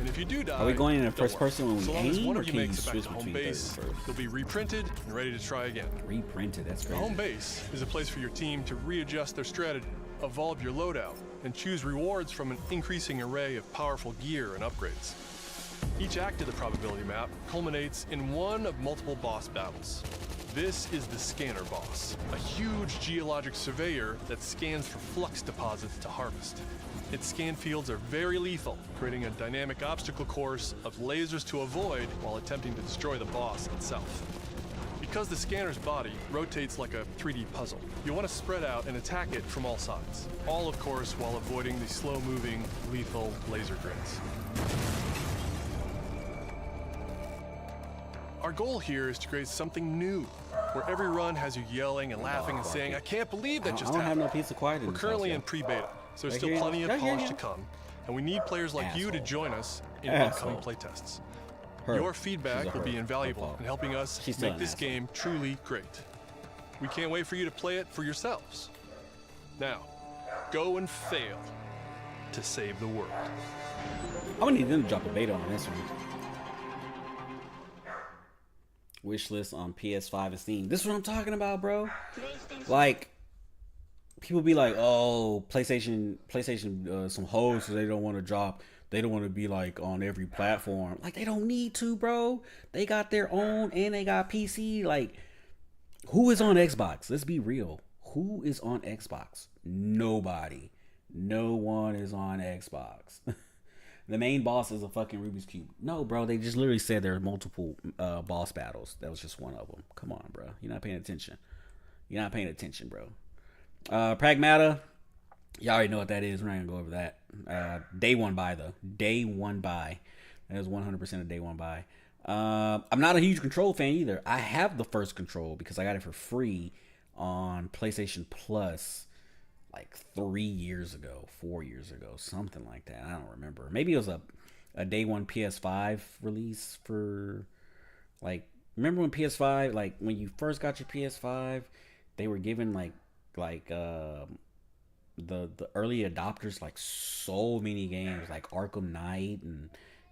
And if you do die, are we going in the don't first worry. person when we So long as aim, one or of you can you makes it back switch to home between third base, and first? you'll be reprinted and ready to try again. Reprinted, that's The crazy. home base is a place for your team to readjust their strategy, evolve your loadout, and choose rewards from an increasing array of powerful gear and upgrades. Each act of the probability map culminates in one of multiple boss battles. This is the scanner boss, a huge geologic surveyor that scans for flux deposits to harvest. Its scan fields are very lethal, creating a dynamic obstacle course of lasers to avoid while attempting to destroy the boss itself. Because the scanner's body rotates like a 3D puzzle, you want to spread out and attack it from all sides. All, of course, while avoiding the slow-moving, lethal laser grids. Our goal here is to create something new, where every run has you yelling and laughing and saying, "I can't believe that just I don't have happened." no peace of quiet in We're this currently house, in pre-beta, so there's Right still here. plenty of Right here, polish yeah. to come, and we need players like you to Asshole. join us in Asshole. upcoming playtests. Her. Your She's feedback a will her. be Her invaluable fault. in helping us She's still make an this asshole. game truly great. We can't wait for you to play it for yourselves. Now, go and fail to save the world. I'm gonna need them to drop a beta on this one. Wish list on PS5 and Steam. This is what I'm talking about, bro. Like, people be like, "Oh, PlayStation, some hoes, so they don't want to drop. They don't want to be like on every platform. Like, they don't need to, bro. They got their own, and they got PC. Like, who is on Xbox? Let's be real. Who is on Xbox? Nobody. No one is on Xbox. The main boss is a fucking Rubik's Cube. No, bro, they just literally said there are multiple boss battles. That was just one of them. Come on, bro. You're not paying attention. You're not paying attention, bro. Pragmata. Y'all already know what that is. We're not going to go over that. Day one buy, though. Day one buy. That is 100% a day one buy. I'm not a huge Control fan either. I have the first Control because I got it for free on PlayStation Plus like 3 years ago, 4 years ago, something like that. I don't remember. Maybe it was a day one PS5 release for, like, remember when PS5, like when you first got your PS5, they were giving like the early adopters like so many games like Arkham Knight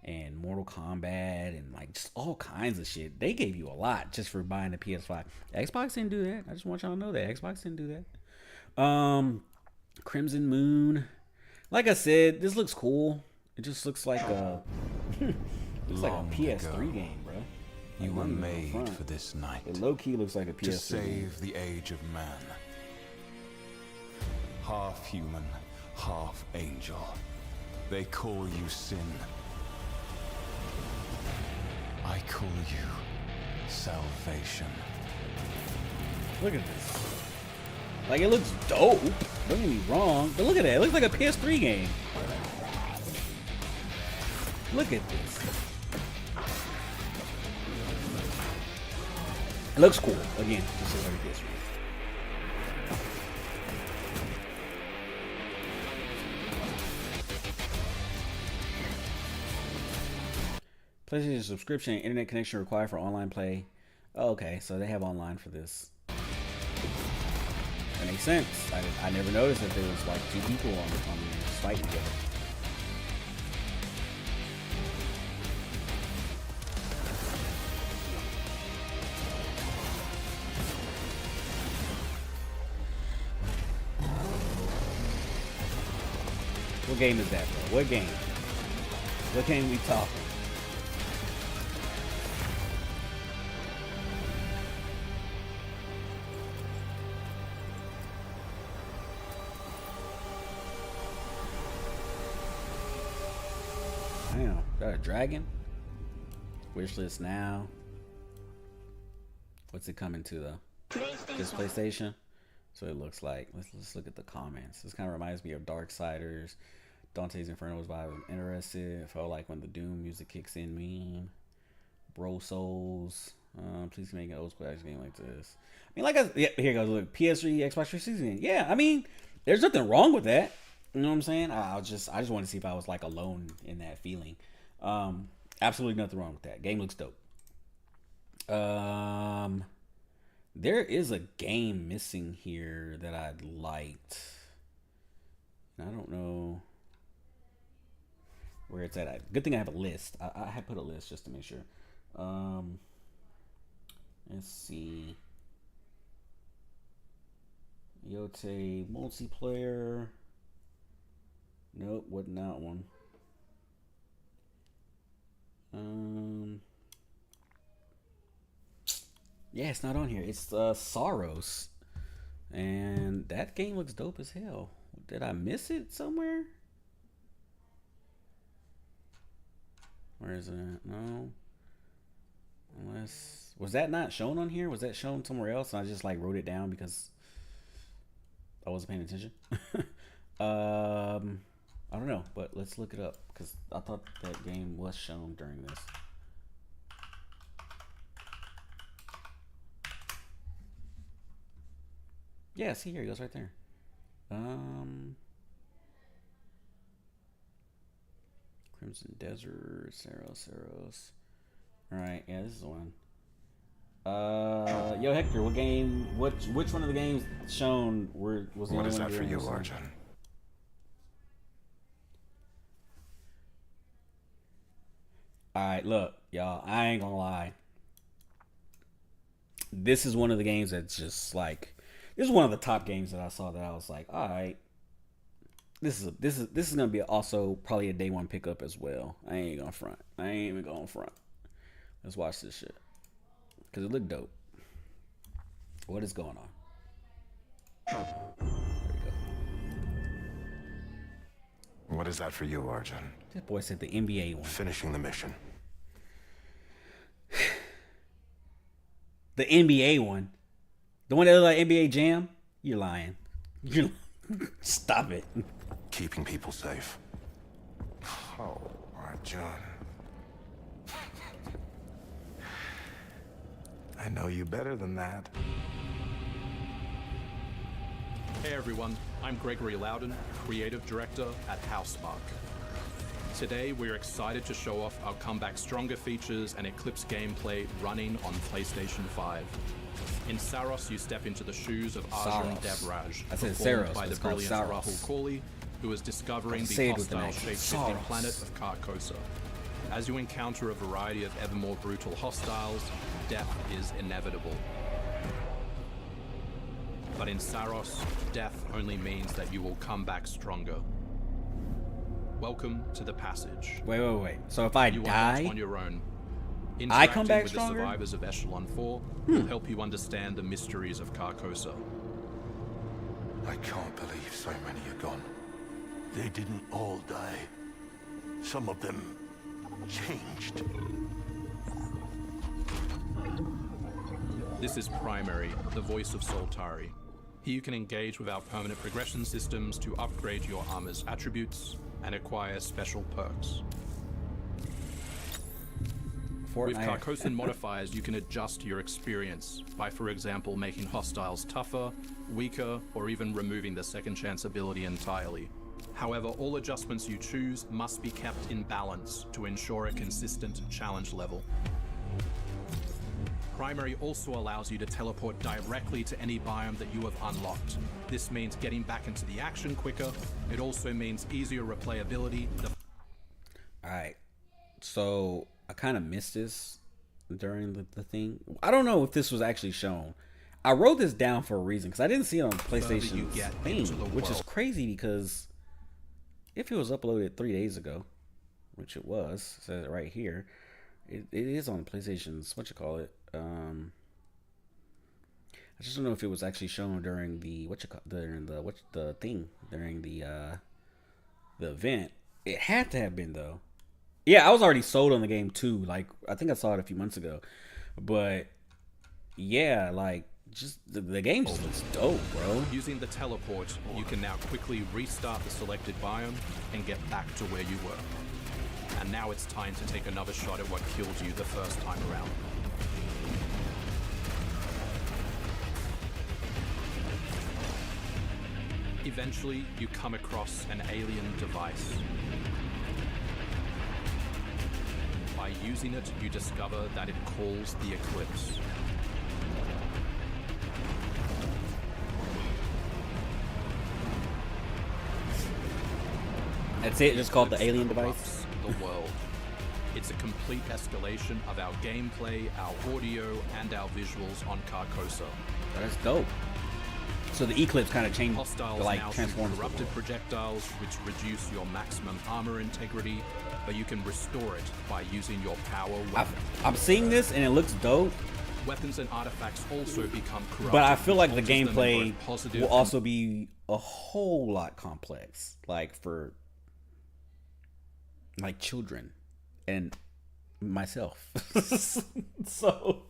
and Mortal Kombat and like just all kinds of shit. They gave you a lot just for buying the PS5. Xbox didn't do that. I just want y'all to know that Xbox didn't do that. Crimson Moon. Like I said, this looks cool. It just looks like a looks like a PS3 game, bro. You Like, were not even made front. for this night. It low key looks like a PS3 To game. save the age of man. Half human, half angel. They call you sin. I call you salvation. Look at this. Like, it looks dope. Don't get me wrong, but look at that. It looks like a PS3 game. Look at this. It looks cool. Again, this is like a PS3. PlayStation subscription and internet connection required for online play. Oh, okay, so they have online for this. That makes sense. I never noticed that there was like two people on the site together. What game is that, bro? What game? What game we talking? Damn, is that a dragon? Wishlist now. What's it coming to though? Just PlayStation. So it looks like. Let's look at the comments. This kind of reminds me of Darksiders. Dante's Inferno was vibe. I'm interested. Felt like when the Doom music kicks in. Meme. Bro Souls. Please make an old school action game like this. I mean, yeah, here goes. Look, PS3, Xbox 360. Yeah, I mean, there's nothing wrong with that. You know what I'm saying? I just want to see if I was like alone in that feeling. Absolutely nothing wrong with that. Game looks dope. There is a game missing here that I liked. I don't know where it's at. Good thing I have a list. I had put a list just to make sure. Let's see. Yote multiplayer. Nope, wasn't that one. Yeah, it's not on here. It's Saros, and that game looks dope as hell. Did I miss it somewhere? Where is it? No. Unless, was that not shown on here? Was that shown somewhere else? And I just like wrote it down because I wasn't paying attention. I don't know, but let's look it up because I thought that game was shown during this. Yeah, see, here he goes right there. Crimson Desert, Saros. All right, yeah, this is the one. Yo, Hector, what game? Which one of the games shown was the What only is one that for you, during Arjun? All right, look, y'all. I ain't gonna lie. This is one of the games that's just like, this is one of the top games that I saw that I was like, all right, this is gonna be also probably a day one pickup as well. I ain't gonna front. I ain't even gonna front. Let's watch this shit because it looked dope. What is going on? There we go. What is that for you, Arjun? This boy said the NBA one. Finishing the mission. The NBA one. The one that looked like NBA Jam? You're lying. You stop it. Keeping people safe. Oh, Arjun. I know you better than that. Hey everyone, I'm Gregory Loudon, Creative Director at Housemarque. Today we're excited to show off our Comeback Stronger features and Eclipse gameplay running on PlayStation 5. In Saros, you step into the shoes of Arjun Devraj, I said performed Saros, by but the it's called brilliant Saros. Rahul Kohli, who is discovering Say the it with an hostile accent. shape-shifting Saros. planet of Carcosa. As you encounter a variety of ever more brutal hostiles, death is inevitable. But in Saros, death only means that you will come back stronger. Welcome to the passage. Wait. So if I You are die, not on your own. I come Interacting back with stronger? the survivors of Echelon 4 will help you understand the mysteries of Carcosa. I can't believe so many are gone. They didn't all die. Some of them changed. This is Primary, the voice of Soltari. Here you can engage with our permanent progression systems to upgrade your armor's attributes and acquire special perks. With Fortnite. Carcosan modifiers, you can adjust your experience by, for example, making hostiles tougher, weaker, or even removing the second chance ability entirely. However, all adjustments you choose must be kept in balance to ensure a consistent challenge level. Primary also allows you to teleport directly to any biome that you have unlocked. This means getting back into the action quicker. It also means easier replayability. Alright. So I kind of missed this during the thing. I don't know if this was actually shown. I wrote this down for a reason because I didn't see it on PlayStation thing, which is crazy because if it was uploaded 3 days ago, which it was, it says it right here, it is on PlayStation's I just don't know if it was actually shown during the during the event. It had to have been though. Yeah, I was already sold on the game too. Like I think I saw it a few months ago, but yeah, like just the game just looks dope, bro. Using the teleport, you can now quickly restart the selected biome and get back to where you were. And now it's time to take another shot at what killed you the first time around. Eventually, you come across an alien device. By using it, you discover that it calls the eclipse. That's it. Just called the alien device. Corrupts the world. It's a complete escalation of our gameplay, our audio, and our visuals on Carcosa. That's dope. So the eclipse kind of changed, Hostiles like now shoot transforms. corrupted projectiles, which reduce your maximum armor integrity, but you can restore it by using your power weapon. I'm seeing this and it looks dope. Weapons and artifacts also become corrupted. But I feel like the alters them in gameplay both positive will also be a whole lot complex, like for like children and myself. So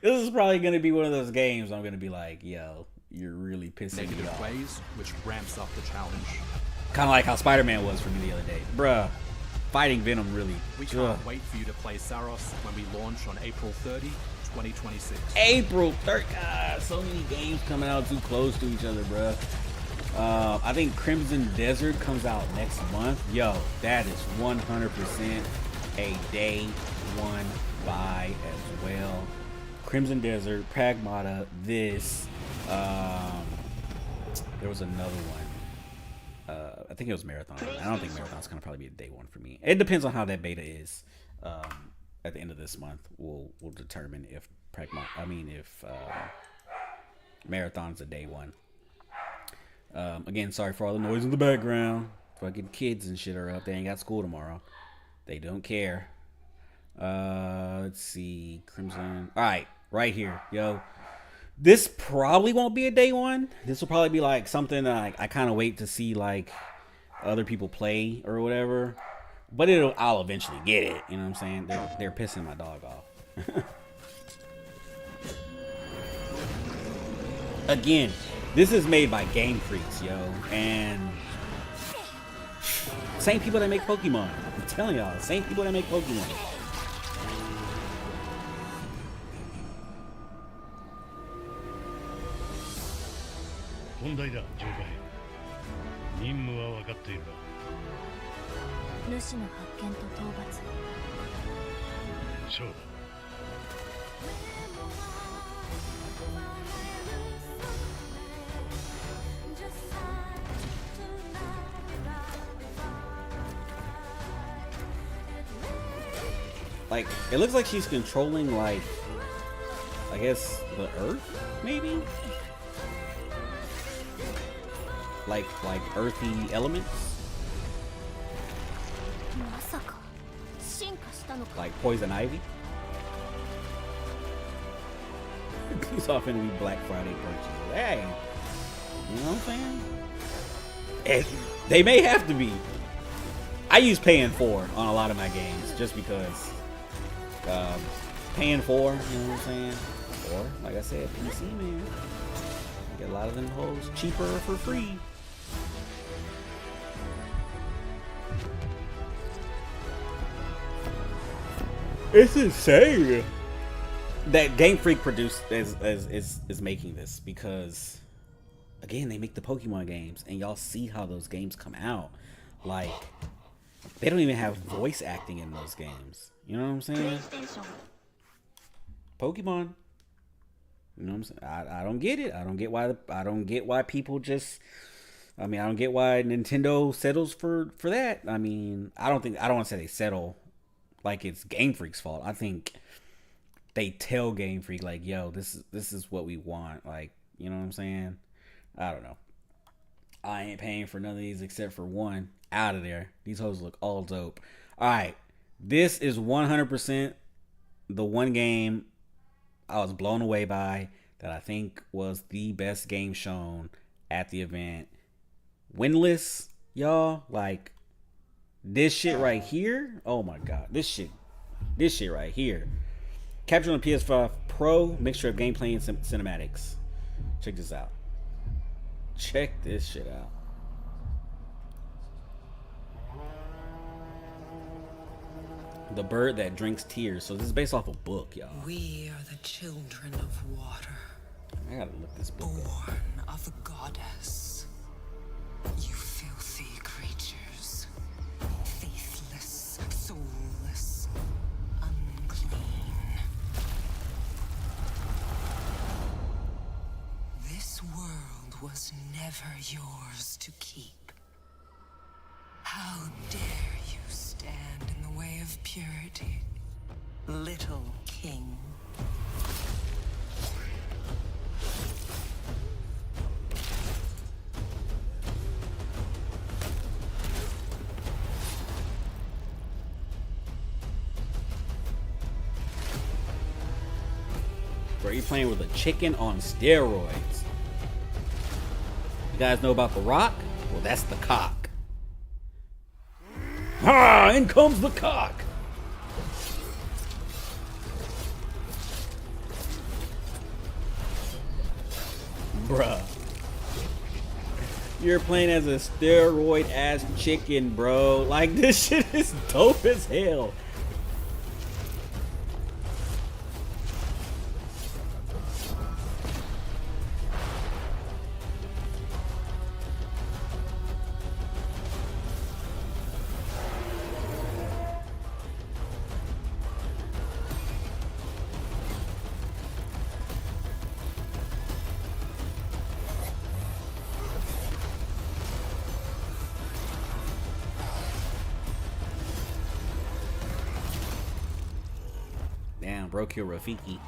this is probably going to be one of those games I'm going to be like, yo, you're really pissing me negative off. ways, which ramps up the challenge. Kind of like how Spider-Man was for me the other day. Bruh, fighting Venom really. We can't wait for you to play Saros when we launch on April 30, 2026. April 3rd. God, so many games coming out too close to each other, bruh. I think Crimson Desert comes out next month. Yo, that is 100% a day one buy as well. Crimson Desert, Pragmata, this. There was another one. I think it was Marathon. I don't think Marathon's gonna probably be a day one for me. It depends on how that beta is. At the end of this month, we'll determine if Marathon's a day one. Again, sorry for all the noise in the background. Fucking kids and shit are up. They ain't got school tomorrow. They don't care. Let's see. Crimson. All right, right here, yo. This probably won't be a day one. This will probably be like something that I kind of wait to see like other people play or whatever. But I'll eventually get it. You know what I'm saying? They're pissing my dog off. Again, this is made by Game Freaks, yo, and same people that make Pokemon. I'm telling y'all, same people that make Pokemon. Like, it looks like she's controlling, like, I guess, the earth, maybe? Like earthy elements? Like poison ivy? These often be Black Friday purchases. Hey, you know what I'm saying? They may have to be. I use Pay in 4 on a lot of my games just because Pay in 4, you know what I'm saying? Or, like I said, PC, man. You get a lot of them hoes cheaper for free. It's insane that Game Freak produced is making this, because again, they make the Pokemon games and y'all see how those games come out. Like, they don't even have voice acting in those games. You know what I'm saying? Pokemon. You know what I'm saying? I don't get it. I don't get why people just. I mean, I don't get why Nintendo settles for that. I mean, I don't want to say they settle like it's Game Freak's fault. I think they tell Game Freak like, "Yo, this is what we want." Like, you know what I'm saying? I don't know. I ain't paying for none of these except for one. Out of there. These hoes look all dope. All right, this is 100% the one game I was blown away by that I think was the best game shown at the event. Winless, y'all. Like, this shit right here. Oh my god, this shit right here. Captured on PS5 Pro, mixture of gameplay and cinematics. Check this out. Check this shit out. The bird that drinks tears. So this is based off a book, y'all. We are the children of water. I gotta look this book up. Born of the goddess. You filthy creatures. Faithless, soulless. was never yours to keep. How dare you stand in the way of purity, little king? Bro, you playing with a chicken on steroids. You guys know about the Rock? Well, that's the cock. Ah, in comes the cock. Bruh. You're playing as a steroid ass chicken, bro. Like, this shit is dope as hell. Damn, bro, kill Rafiki.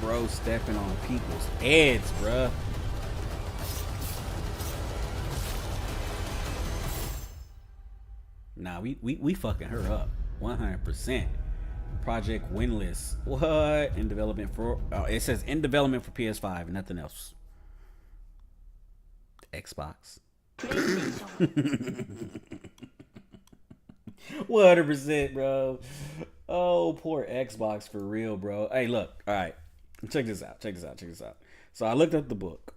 Bro stepping on people's heads, bruh. Nah, we fucking her up 100%. Project Winless. What? In development for it says in development for PS5, nothing else. Xbox. 100%, bro. Oh, poor Xbox for real, bro. Hey, look. All right. Check this out. So I looked up the book.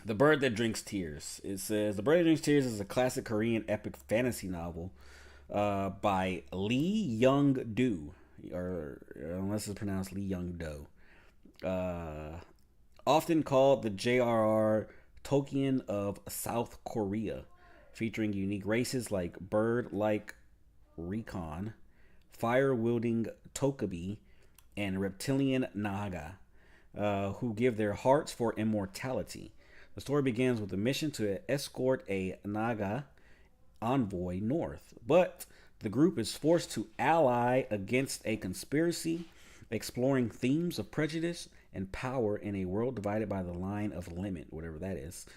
The Bird That Drinks Tears. It says The Bird That Drinks Tears is a classic Korean epic fantasy novel by Lee Young-do, or unless it's pronounced Lee Young-do. Often called the J.R.R. Tolkien of South Korea, featuring unique races like bird-like Recon, fire-wielding Tokabi, and reptilian Naga, who give their hearts for immortality. The story begins with a mission to escort a Naga envoy north, but the group is forced to ally against a conspiracy, exploring themes of prejudice and power in a world divided by the line of limit, whatever that is.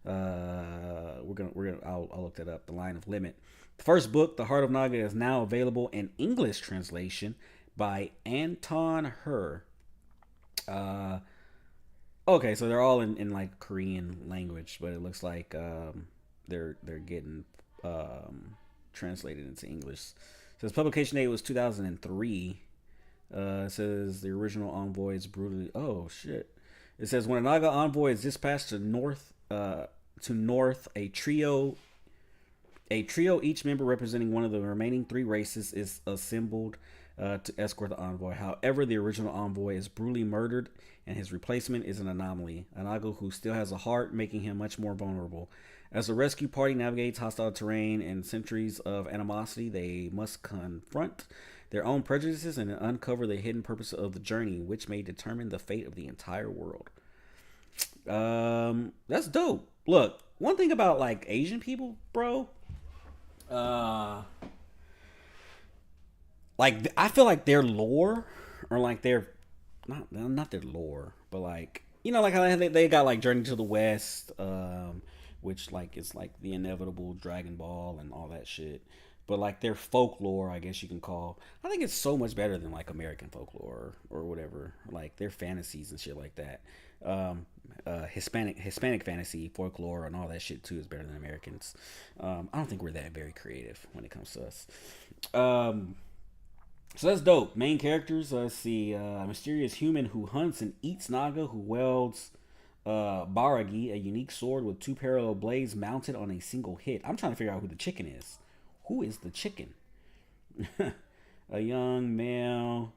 I'll look that up. The line of limit. The first book, The Heart of Naga, is now available in English translation by Anton Her. Okay, so they're all in like Korean language, but it looks like they're getting translated into English. It says publication date was 2003. It says the original envoy is brutally. Oh shit! It says when a Naga envoy is dispatched to north, a trio, each member representing one of the remaining three races, is assembled to escort the envoy. However, the original envoy is brutally murdered, and his replacement is an anomaly, a Naga who still has a heart, making him much more vulnerable. As the rescue party navigates hostile terrain and centuries of animosity, they must confront their own prejudices and uncover the hidden purpose of the journey, which may determine the fate of the entire world. That's dope. Look, one thing about like Asian people, bro, like I feel like their lore, or like their not their lore, but like, you know, like how they got like Journey to the West, which like is like the inevitable Dragon Ball and all that shit. But like their folklore, I guess you can call, I think it's so much better than like American folklore or whatever, like their fantasies and shit like that. Hispanic fantasy, folklore, and all that shit too is better than Americans. I don't think we're that very creative when it comes to us. So that's dope. Main characters, let's see, a mysterious human who hunts and eats Naga, who wields Baragi, a unique sword with two parallel blades mounted on a single hit. I'm trying to figure out who the chicken is. Who is the chicken? A young male.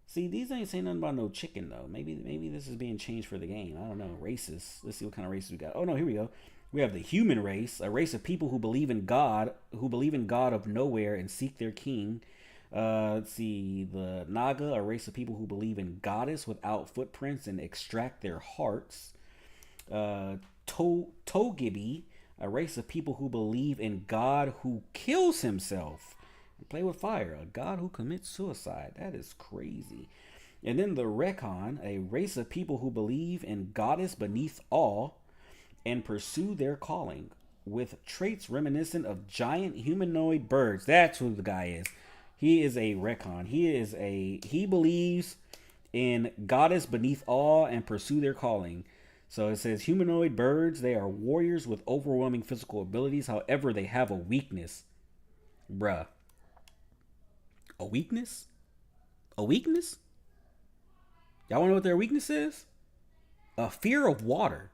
See, these ain't saying nothing about no chicken though. Maybe this is being changed for the game. I don't know. Races. Let's see what kind of races we got. Oh no, here we go. We have the human race, a race of people who believe in God of nowhere and seek their king. Let's see, the Naga, a race of people who believe in goddess without footprints and extract their hearts. Togibi, a race of people who believe in God who kills himself and play with fire. A god who commits suicide. That is crazy. And then the Recon, a race of people who believe in goddess beneath all and pursue their calling with traits reminiscent of giant humanoid birds. That's who the guy is. He is a Recon. He believes in goddess beneath all and pursue their calling. So it says humanoid birds. They are warriors with overwhelming physical abilities. However, they have a weakness. Bruh. A weakness? A weakness? Y'all want to know what their weakness is? A fear of water.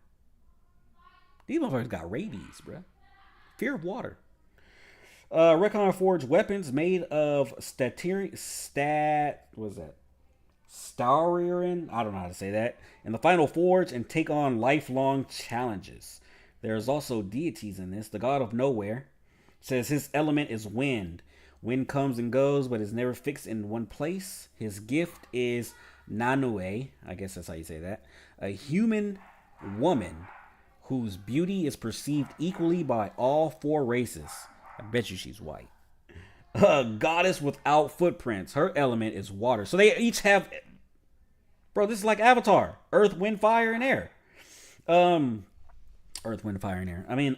These motherfuckers got rabies, bruh. Fear of water. Recon forged weapons made of Stariran. I don't know how to say that. In the final forge and take on lifelong challenges. There's also deities in this. The god of nowhere says his element is wind. Wind comes and goes, but is never fixed in one place. His gift is Nanue. I guess that's how you say that. A human woman whose beauty is perceived equally by all four races. I bet you she's white. A goddess without footprints. Her element is water. So they each have... Bro, this is like Avatar. Earth, wind, fire, and air. Earth, wind, fire, and air. I mean,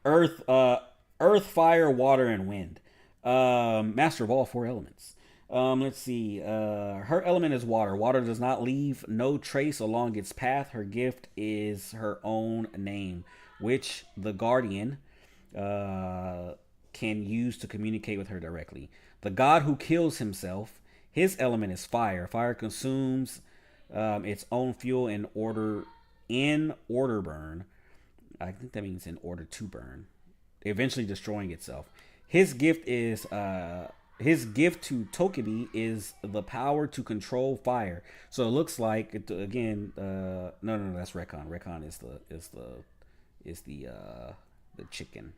earth, fire, water, and wind. Master of all four elements. Let's see. Her element is water. Water does not leave no trace along its path. Her gift is her own name, which the Guardian can use to communicate with her directly. The god who kills himself, his element is fire. Fire consumes its own fuel in order burn. I think that means in order to burn, eventually destroying itself. His gift to Tokibi is the power to control fire. So it looks like no, that's Recon. Recon is the chicken,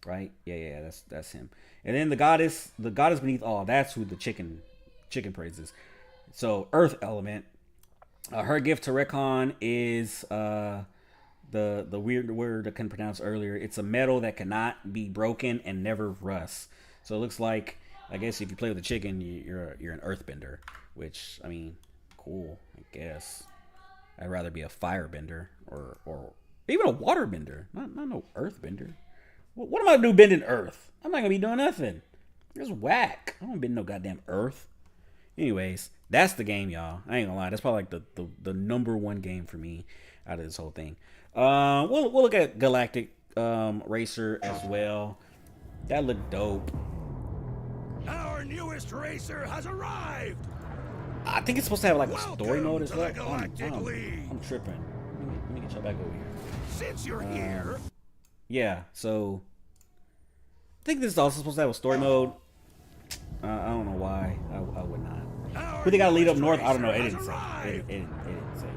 right? Yeah, that's him. And then the goddess beneath all. That's who the chicken praises. So earth element. Her gift to Recon is the weird word I couldn't pronounce earlier. It's a metal that cannot be broken and never rusts. So it looks like, I guess if you play with a chicken, you're an earthbender, which, I mean, cool, I guess. I'd rather be a firebender or even a waterbender, not no earthbender. What am I gonna do bending earth? I'm not gonna be doing nothing. It's whack. I don't bend no goddamn earth. Anyways, that's the game, y'all. I ain't gonna lie. That's probably like the number one game for me out of this whole thing. We'll look at Galactic Racer as well. That looked dope. Our newest racer has arrived. I think it's supposed to have like a story mode as well. I'm tripping. Let me get y'all back over here. Since you're here. Yeah, so I think this is also supposed to have a story mode. I don't know why. I would not. Who they got to lead up north? I don't know. It didn't say. It didn't say.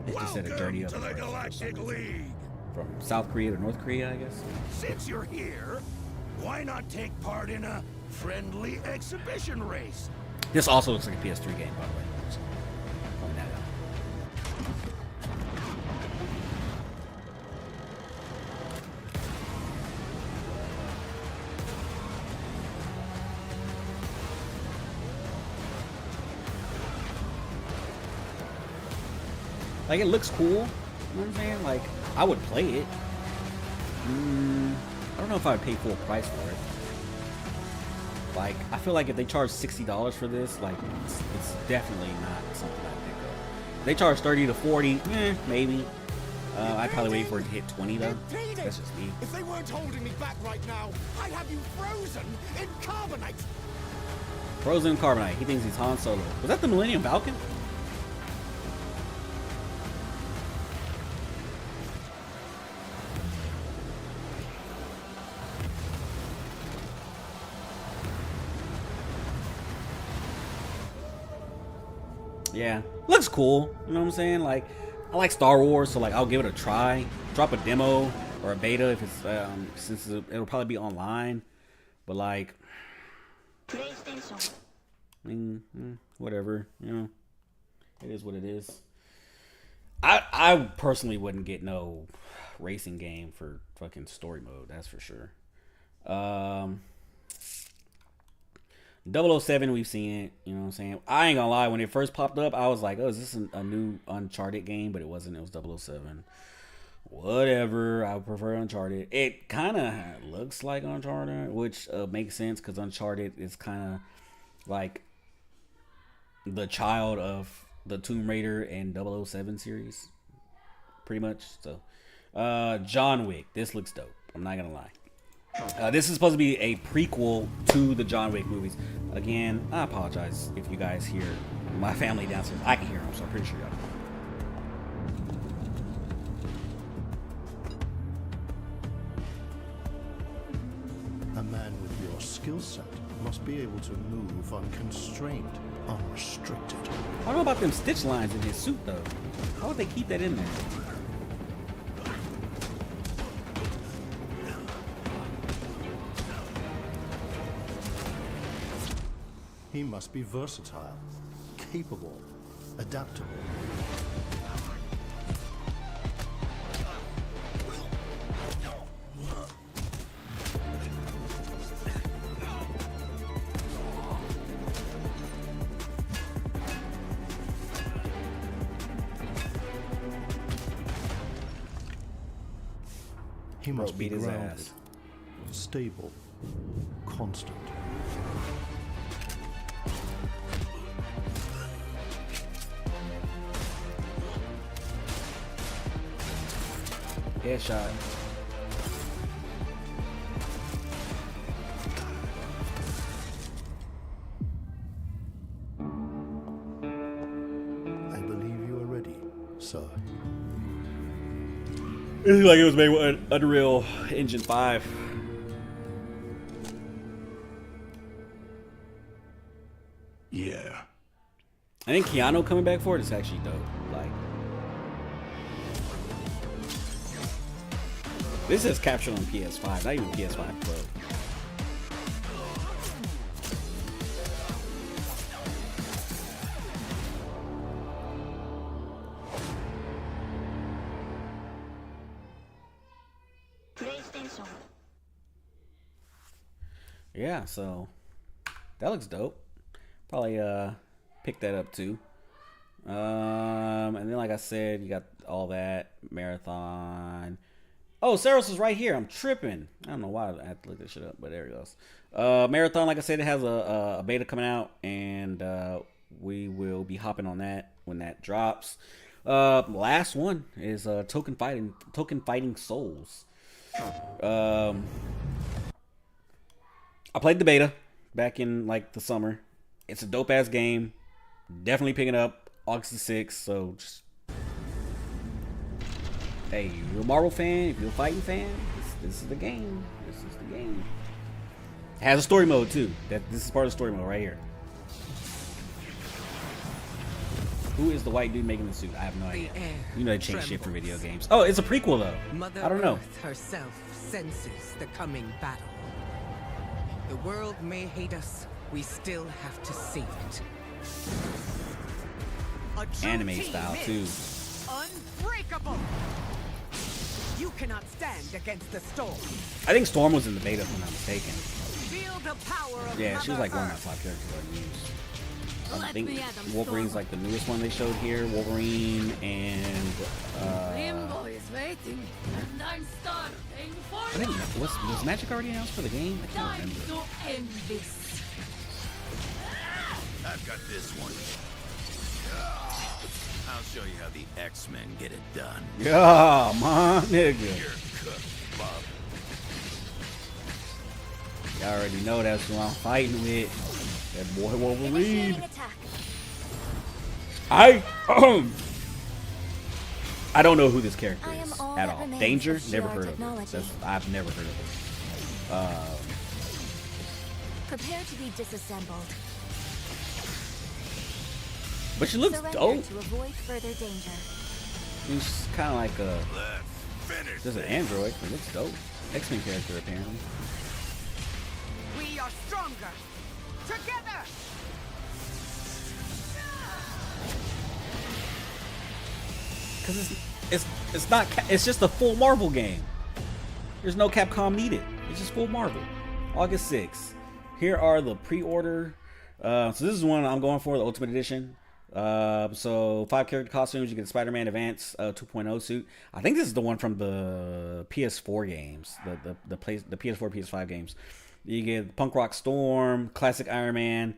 It just said a journey up north. Galactic League. From South Korea to North Korea, I guess. Since you're here, why not take part in a friendly exhibition race? This also looks like a PS3 game, by the way. So, point that out. Like, it looks cool. You know what I'm saying? Like, I would play it. I don't know if I would pay full price for it. Like, I feel like if they charge $60 for this, like, it's definitely not something I'd pick up. If they charge 30 to 40, maybe. I'd probably wait for it to hit 20 though. That's just me. If they weren't holding me back right now, I'd have you frozen in carbonite. Frozen in carbonite. He thinks he's Han Solo. Was that the Millennium Falcon? Yeah, looks cool. You know what I'm saying? Like, I like Star Wars, so like I'll give it a try. Drop a demo or a beta if it's since it'll probably be online. But like, PlayStation. Whatever, you know, it is what it is. I personally wouldn't get no racing game for fucking story mode. That's for sure. 007, we've seen it. You know what I'm saying? I ain't gonna lie. When it first popped up, I was like, "Oh, is this a new Uncharted game?" But it wasn't. It was 007. Whatever. I prefer Uncharted. It kind of looks like Uncharted, which makes sense because Uncharted is kind of like the child of the Tomb Raider and 007 series, pretty much. So, John Wick. This looks dope. I'm not gonna lie. This is supposed to be a prequel to the John Wick movies. Again, I apologize if you guys hear my family downstairs. I can hear them, so I'm pretty sure y'all can. A man with your skill set must be able to move unconstrained, unrestricted. I don't know about them stitch lines in his suit, though. How would they keep that in there? He must be versatile, capable, adaptable. He must be his grounded, ass. stable, constant. Headshot. I believe you are ready, sir. It looked like it was made with Unreal Engine 5. Yeah. I think Keanu coming back for it is actually dope. Like, this is captured on PS5, not even PS5 Pro. PlayStation. Yeah, so that looks dope. Probably pick that up too. And then like I said, you got all that marathon. Oh, Saros is right here. I'm tripping. I don't know why I had to look this shit up, but there it goes. Marathon, like I said, it has a beta coming out, and we will be hopping on that when that drops. Last one is Token Fighting Souls. I played the beta back in like the summer. It's a dope ass game. Definitely picking up August the 6th. So just, hey, if you're a Marvel fan, if you're a fighting fan, this is the game. This is the game. It has a story mode too. This is part of the story mode right here. Who is the white dude making the suit? I have no idea. You know they change shit for video games. Oh, it's a prequel though. Mother I don't know. Earth herself senses the coming battle. The world may hate us. We still have to save it. Anime style too. Unbreakable. You cannot stand against the storm. I think Storm was in the beta, if I'm not mistaken. Feel the power of Yeah, she was like one of Earth. my top characters I used. I think Wolverine's like the newest one they showed here. Wolverine and Limbo is waiting, and I'm starting for I think was Magic already announced for the game? I can't time remember. to end this. I've got this one. I'll show you how the X-Men get it done. Yeah, my nigga. You're cooked, Bob. Y'all already know that's who I'm fighting with. That boy Wolverine. I don't know who this character is at all. Danger? Never heard of him. I've never heard of him. Prepare to be disassembled. But she looks Surrender dope. to avoid further danger. She's kind of like a just an android. It looks dope. X-Men character apparently. We are stronger together. Because it's just a full Marvel game. There's no Capcom needed. It's just full Marvel. August 6th. Here are the pre-order. So this is one I'm going for, the Ultimate Edition. So 5 character costumes. You get the Spider-Man Advance 2.0 suit. I think this is the one from the PS4 games, the PS4, PS5 games. You get Punk Rock Storm, classic Iron Man,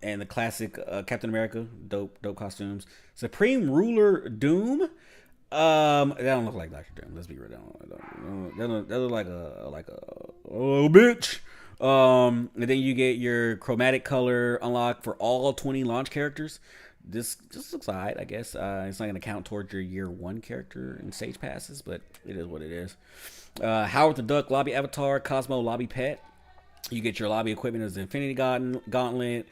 and the classic Captain America, dope costumes. Supreme Ruler Doom. They don't look like Dr. Doom. Let's be real. They look like a little bitch. And then you get your chromatic color unlock for all 20 launch characters. This just looks alright, I guess. It's not going to count towards your year 1 character and stage passes, but it is what it is. Howard the Duck lobby avatar, Cosmo lobby pet. You get your lobby equipment as the Infinity Gauntlet,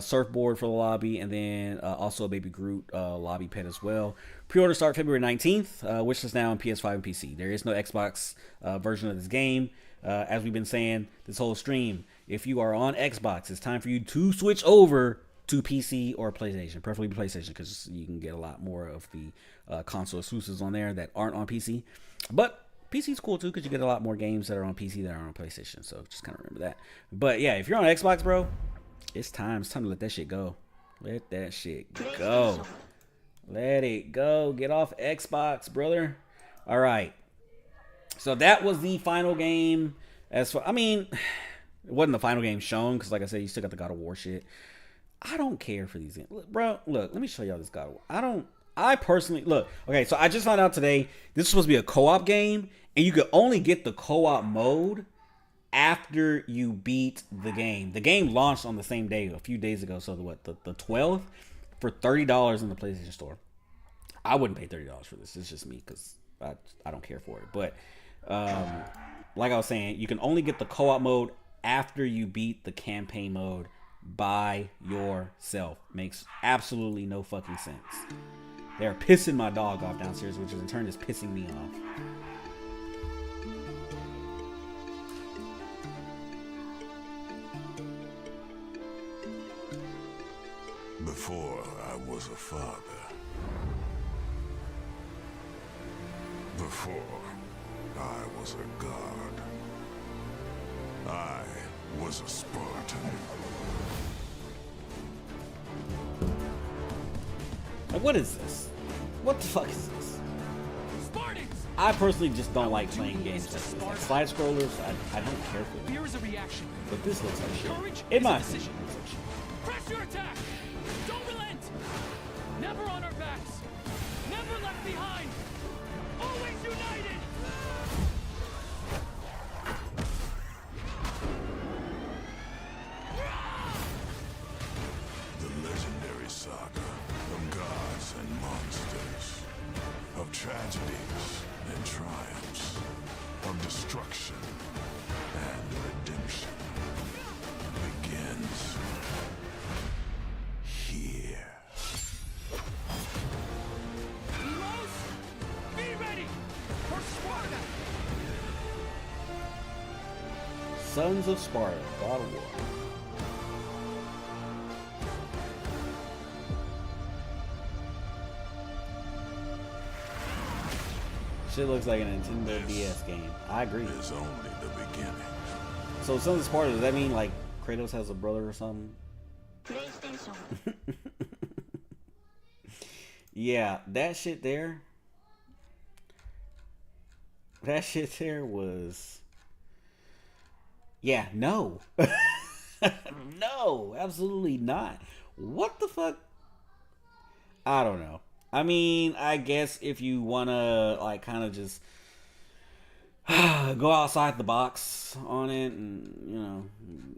surfboard for the lobby, and then also a Baby Groot lobby pet as well. Pre-order start February 19th, which is now on PS5 and PC. There is no Xbox version of this game. As we've been saying this whole stream, if you are on Xbox, it's time for you to switch over to PC or PlayStation, preferably PlayStation, because you can get a lot more of the console exclusives on there that aren't on PC. But PC's cool too, because you get a lot more games that are on PC that are on PlayStation, so just kind of remember that. But yeah, if you're on Xbox, bro, it's time to let that shit go. Let that shit go. Let it go. Get off Xbox, brother. All right. So that was the final game. It wasn't the final game shown, because like I said, you still got the God of War shit. I don't care for these games. Look, bro, let me show y'all this God of War. I personally, okay, so I just found out today, this is supposed to be a co-op game, and you could only get the co-op mode after you beat the game. The game launched on the same day, a few days ago, so the 12th, for $30 in the PlayStation Store. I wouldn't pay $30 for this. It's just me, because I don't care for it. But like I was saying, you can only get the co-op mode after you beat the campaign mode by yourself. Makes absolutely no fucking sense. They're pissing my dog off downstairs, which in turn is pissing me off. Before I was a father. Before I was a god. I was a Spartan. Like, what is this? What the fuck is this? I personally just don't like playing games like this. Like side scrollers, I don't care for them. Fear is a reaction. But this looks like shit. Courage In is my a decision. opinion, it looks like shit. Press your attack. Don't relent. Never on our backs. Never left behind. Always united. The legendary saga of gods and monsters, of tragedies and triumphs, of destruction and redemption begins here. Heroes, be ready for Sparta. Sons of Sparta, God of War. Shit looks like a Nintendo DS game. I agree. It's only the beginning. So Sons of Sparta, does that mean like Kratos has a brother or something? PlayStation. Yeah, that shit there. That shit there was. Yeah, no. No, absolutely not. What the fuck? I don't know. I mean, I guess if you wanna like kind of just go outside the box on it and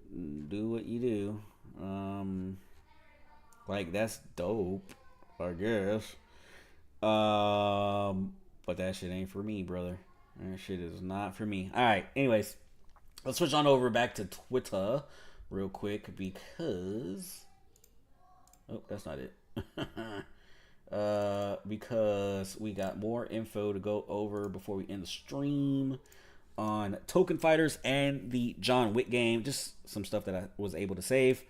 do what you do, like that's dope, I guess. But that shit ain't for me, brother. That shit is not for me. All right. Anyways, let's switch on over back to Twitter real quick because Oh, that's not it. Because we got more info to go over before we end the stream on Token Fighters and the John Wick game. Just some stuff that I was able to save.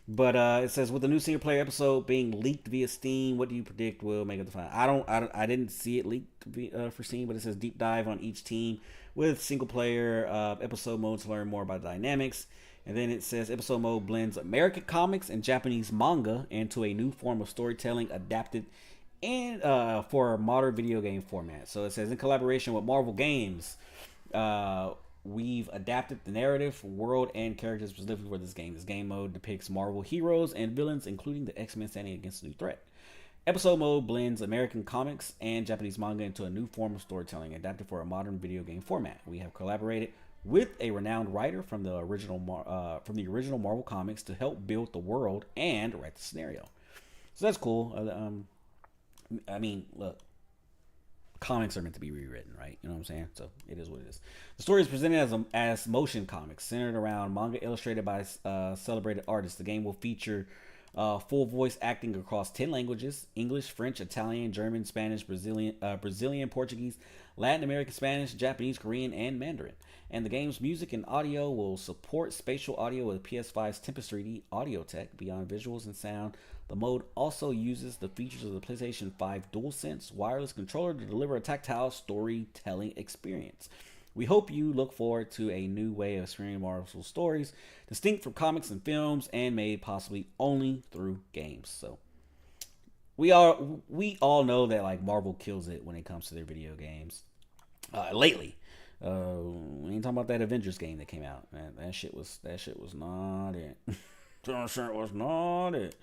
But it says, with the new single player episode being leaked via Steam, what do you predict will make it the final? I didn't see it leaked for Steam, but it says deep dive on each team with single player episode mode to learn more about the dynamics. And then it says episode mode blends American comics and Japanese manga into a new form of storytelling adapted and for a modern video game format. So it says, in collaboration with Marvel Games, we've adapted the narrative, world, and characters specifically for this game. This game mode depicts Marvel heroes and villains, including the X-Men standing against a new threat. Episode mode blends American comics and Japanese manga into a new form of storytelling adapted for a modern video game format. We have collaborated with a renowned writer from the original Marvel comics to help build the world and write the scenario. So that's cool. I mean, look, comics are meant to be rewritten, right? You know what I'm saying? So it is what it is. The story is presented as motion comics centered around manga illustrated by celebrated artists. The game will feature full voice acting across 10 languages: English, French, Italian, German, Spanish, Brazilian, Portuguese, Latin American Spanish, Japanese, Korean, and Mandarin. And the game's music and audio will support spatial audio with PS5's Tempest 3D audio tech. Beyond visuals and sound, the mode also uses the features of the PlayStation 5 DualSense wireless controller to deliver a tactile storytelling experience. We hope you look forward to a new way of experiencing Marvel stories, distinct from comics and films, and made possibly only through games. So we all know that like Marvel kills it when it comes to their video games. Lately, we ain't talking about that Avengers game that came out. Man, that shit was not it. That shit was not it.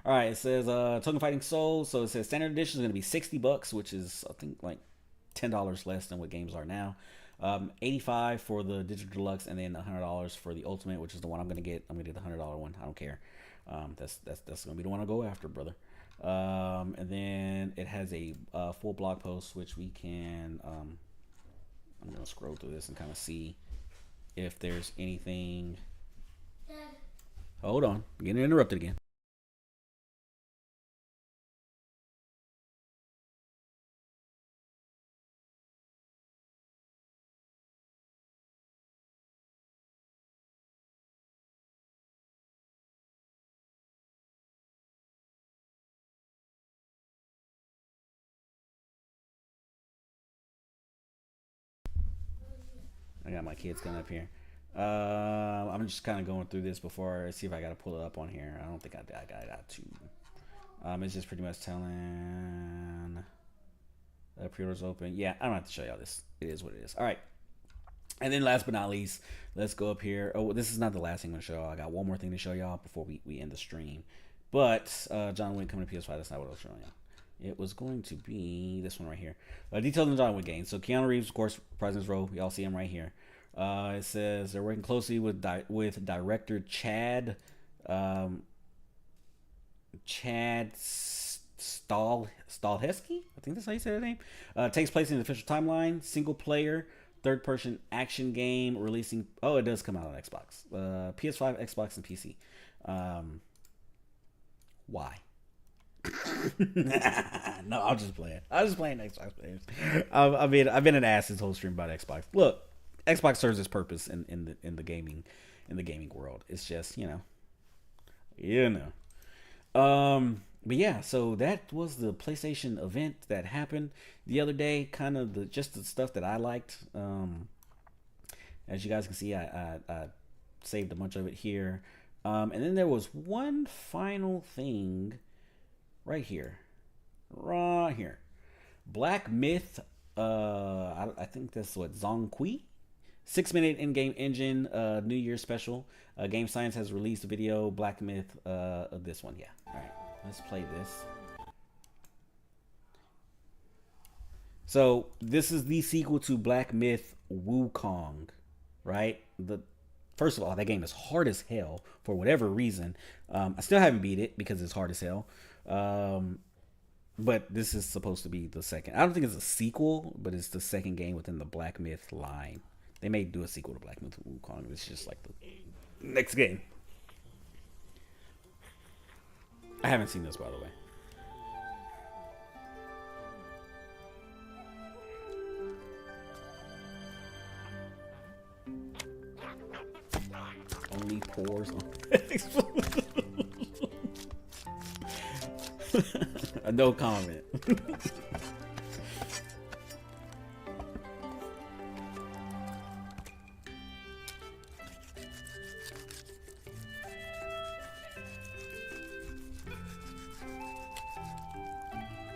All right, it says Token Fighting Souls. So it says standard edition is going to be $60, which is I think like $10 less than what games are now. $85 for the digital deluxe, and then $100 for the ultimate, which is the one I'm gonna get. I'm gonna get the $100 one. I don't care. That's gonna be the one I go after, brother. And then it has a full blog post, which we can. I'm gonna scroll through this and kind of see if there's anything. Hold on, I'm getting interrupted again. I got my kids coming up here. I'm just kind of going through this before I see if I got to pull it up on here. I don't think I got to. It's just pretty much telling pre-orders open. Yeah, I don't have to show y'all this. It is what it is. All right. And then last but not least, let's go up here. Oh, this is not the last thing I'm going to show y'all. I got one more thing to show y'all before we end the stream. But John Wick coming to PS5. That's not what I was showing y'all. It was going to be this one right here. Details on John Wick game. So Keanu Reeves, of course, President's Row. Y'all see him right here. It says they're working closely with director Chad Stahelski. I think that's how you say his name. Takes place in the official timeline. Single player, third person action game releasing. Oh, it does come out on Xbox, PS5, Xbox, and PC. Why? No, I'll just play it. I'm just playing Xbox players. I've been an ass this whole stream about Xbox. Look, Xbox serves its purpose in the gaming world. It's just But yeah, so that was the PlayStation event that happened the other day. Kind of the stuff that I liked. As you guys can see, I saved a bunch of it here. And then there was one final thing. Right here. Black Myth. I think that's what Zhong. 6-minute in-game engine. New Year special. Game Science has released a video. Black Myth. Of this one. Yeah. All right. Let's play this. So this is the sequel to Black Myth Wukong, right? First of all, that game is hard as hell for whatever reason. I still haven't beat it because it's hard as hell. But this is supposed to be the second. I don't think it's a sequel, but it's the second game within the Black Myth line. They may do a sequel to Black Myth Wukong. It's just like the next game. I haven't seen this, by the way. Only pores on no comment.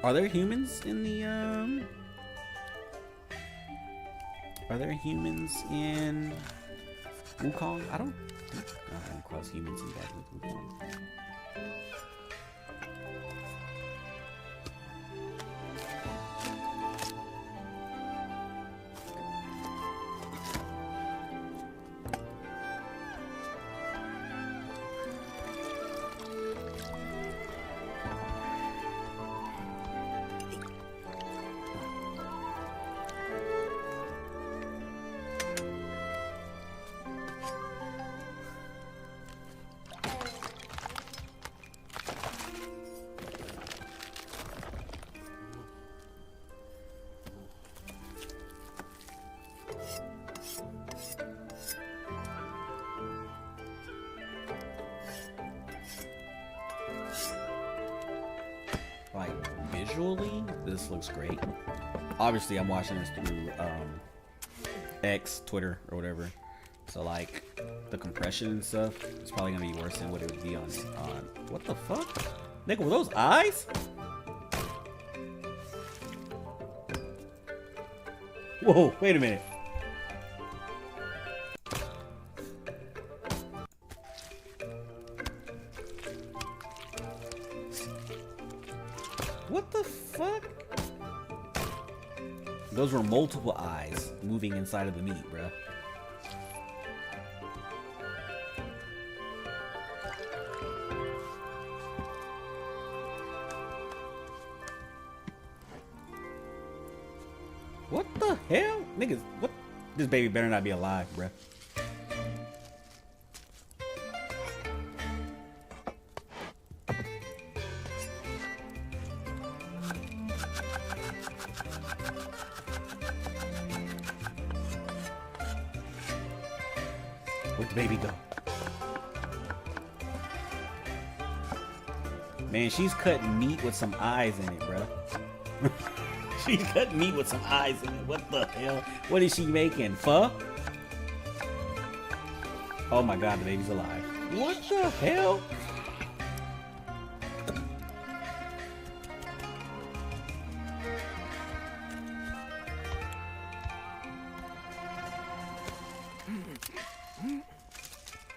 Are there humans in the Are there humans in Wukong? I don't come across humans in that Wukong. Like visually, this looks great. Obviously, I'm watching this through X, Twitter, or whatever. So like the compression and stuff, it's probably gonna be worse than what it would be on. What the fuck, nigga? Were those eyes? Whoa! Wait a minute. What the fuck? Those were multiple eyes moving inside of the meat, bruh. What the hell? Niggas, what? This baby better not be alive, bruh. Where'd the baby go? Man, she's cutting meat with some eyes in it, bro. She's cutting meat with some eyes in it. What the hell? What is she making? Pho? Oh my god, the baby's alive. What the hell?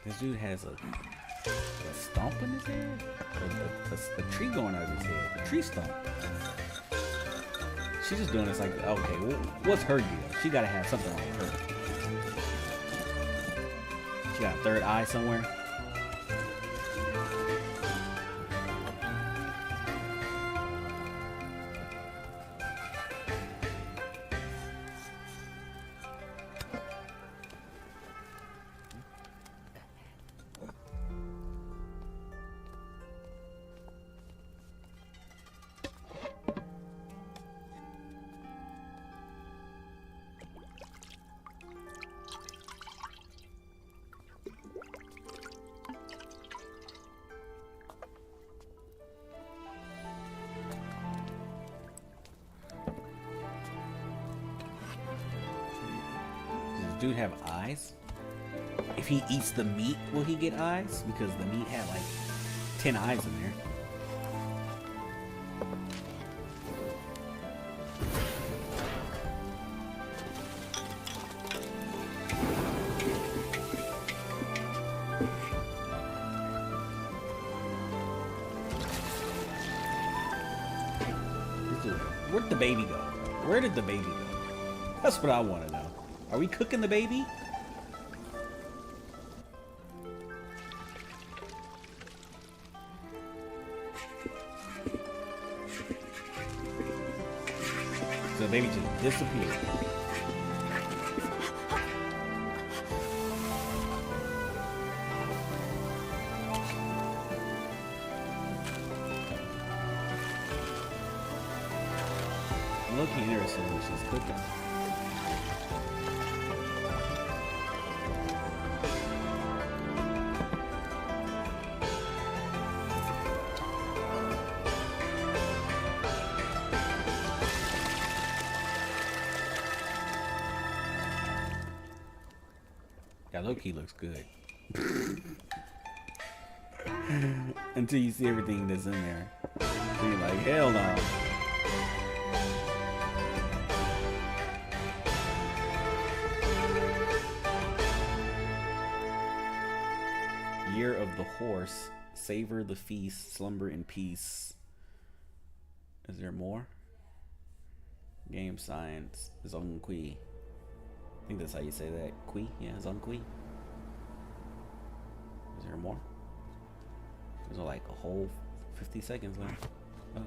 This dude has a stump in his head? A tree going out of his head. A tree stump. She's just doing this like, okay, well, what's her deal? She gotta have something on her. She got a third eye somewhere. Dude have eyes? If he eats the meat, will he get eyes? Because the meat had like 10 eyes in there. Where'd the baby go? Where did the baby go? That's what I want to know. Are we cooking the baby? So the baby just disappeared. I'm looking interested in what she's cooking. That low-key looks good. Until you see everything that's in there. And you're like, hell no. Year of the Horse. Savor the feast. Slumber in peace. Is there more? Game science. Zhong. I think that's how you say that. Kui? Yeah, Zhong. Is there more? There's like a whole 50 seconds left. Uh-oh.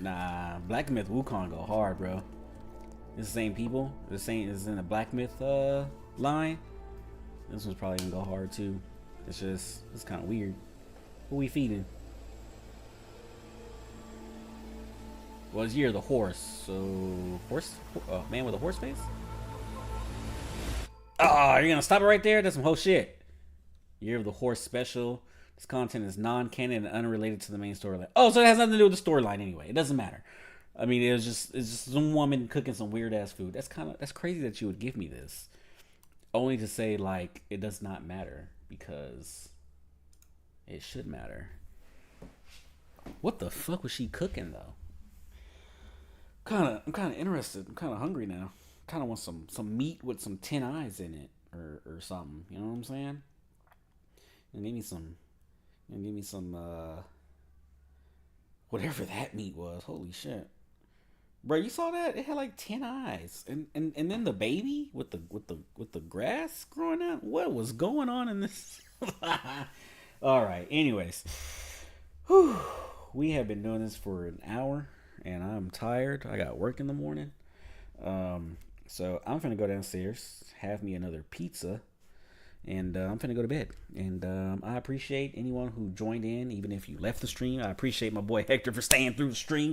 Nah, Black Myth Wukong go hard, bro. It's the same people. The same is in the Black Myth line. This one's probably gonna go hard too. It's kind of weird. Who we feeding? Well, it's Year of the Horse. So man with a horse face. Oh, you're gonna stop it right there? That's some whole shit. Year of the Horse special. This content is non-canon and unrelated to the main storyline. Oh, so it has nothing to do with the storyline anyway. It doesn't matter. I mean, it's just some woman cooking some weird ass food. That's crazy that you would give me this, only to say like it does not matter, because it should matter. What the fuck was she cooking though? I'm kind of interested. I'm kind of hungry now. Kind of want some meat with some 10 eyes in it or something. You know what I'm saying? And give me some whatever that meat was. Holy shit. Bro, you saw that? It had like 10 eyes. And then the baby with the grass growing out. What was going on in this? All right. Anyways. Whew. We have been doing this for an hour and I'm tired. I got work in the morning. So I'm finna go downstairs, have me another pizza, and I'm finna go to bed. And I appreciate anyone who joined in, even if you left the stream. I appreciate my boy Hector for staying through the stream.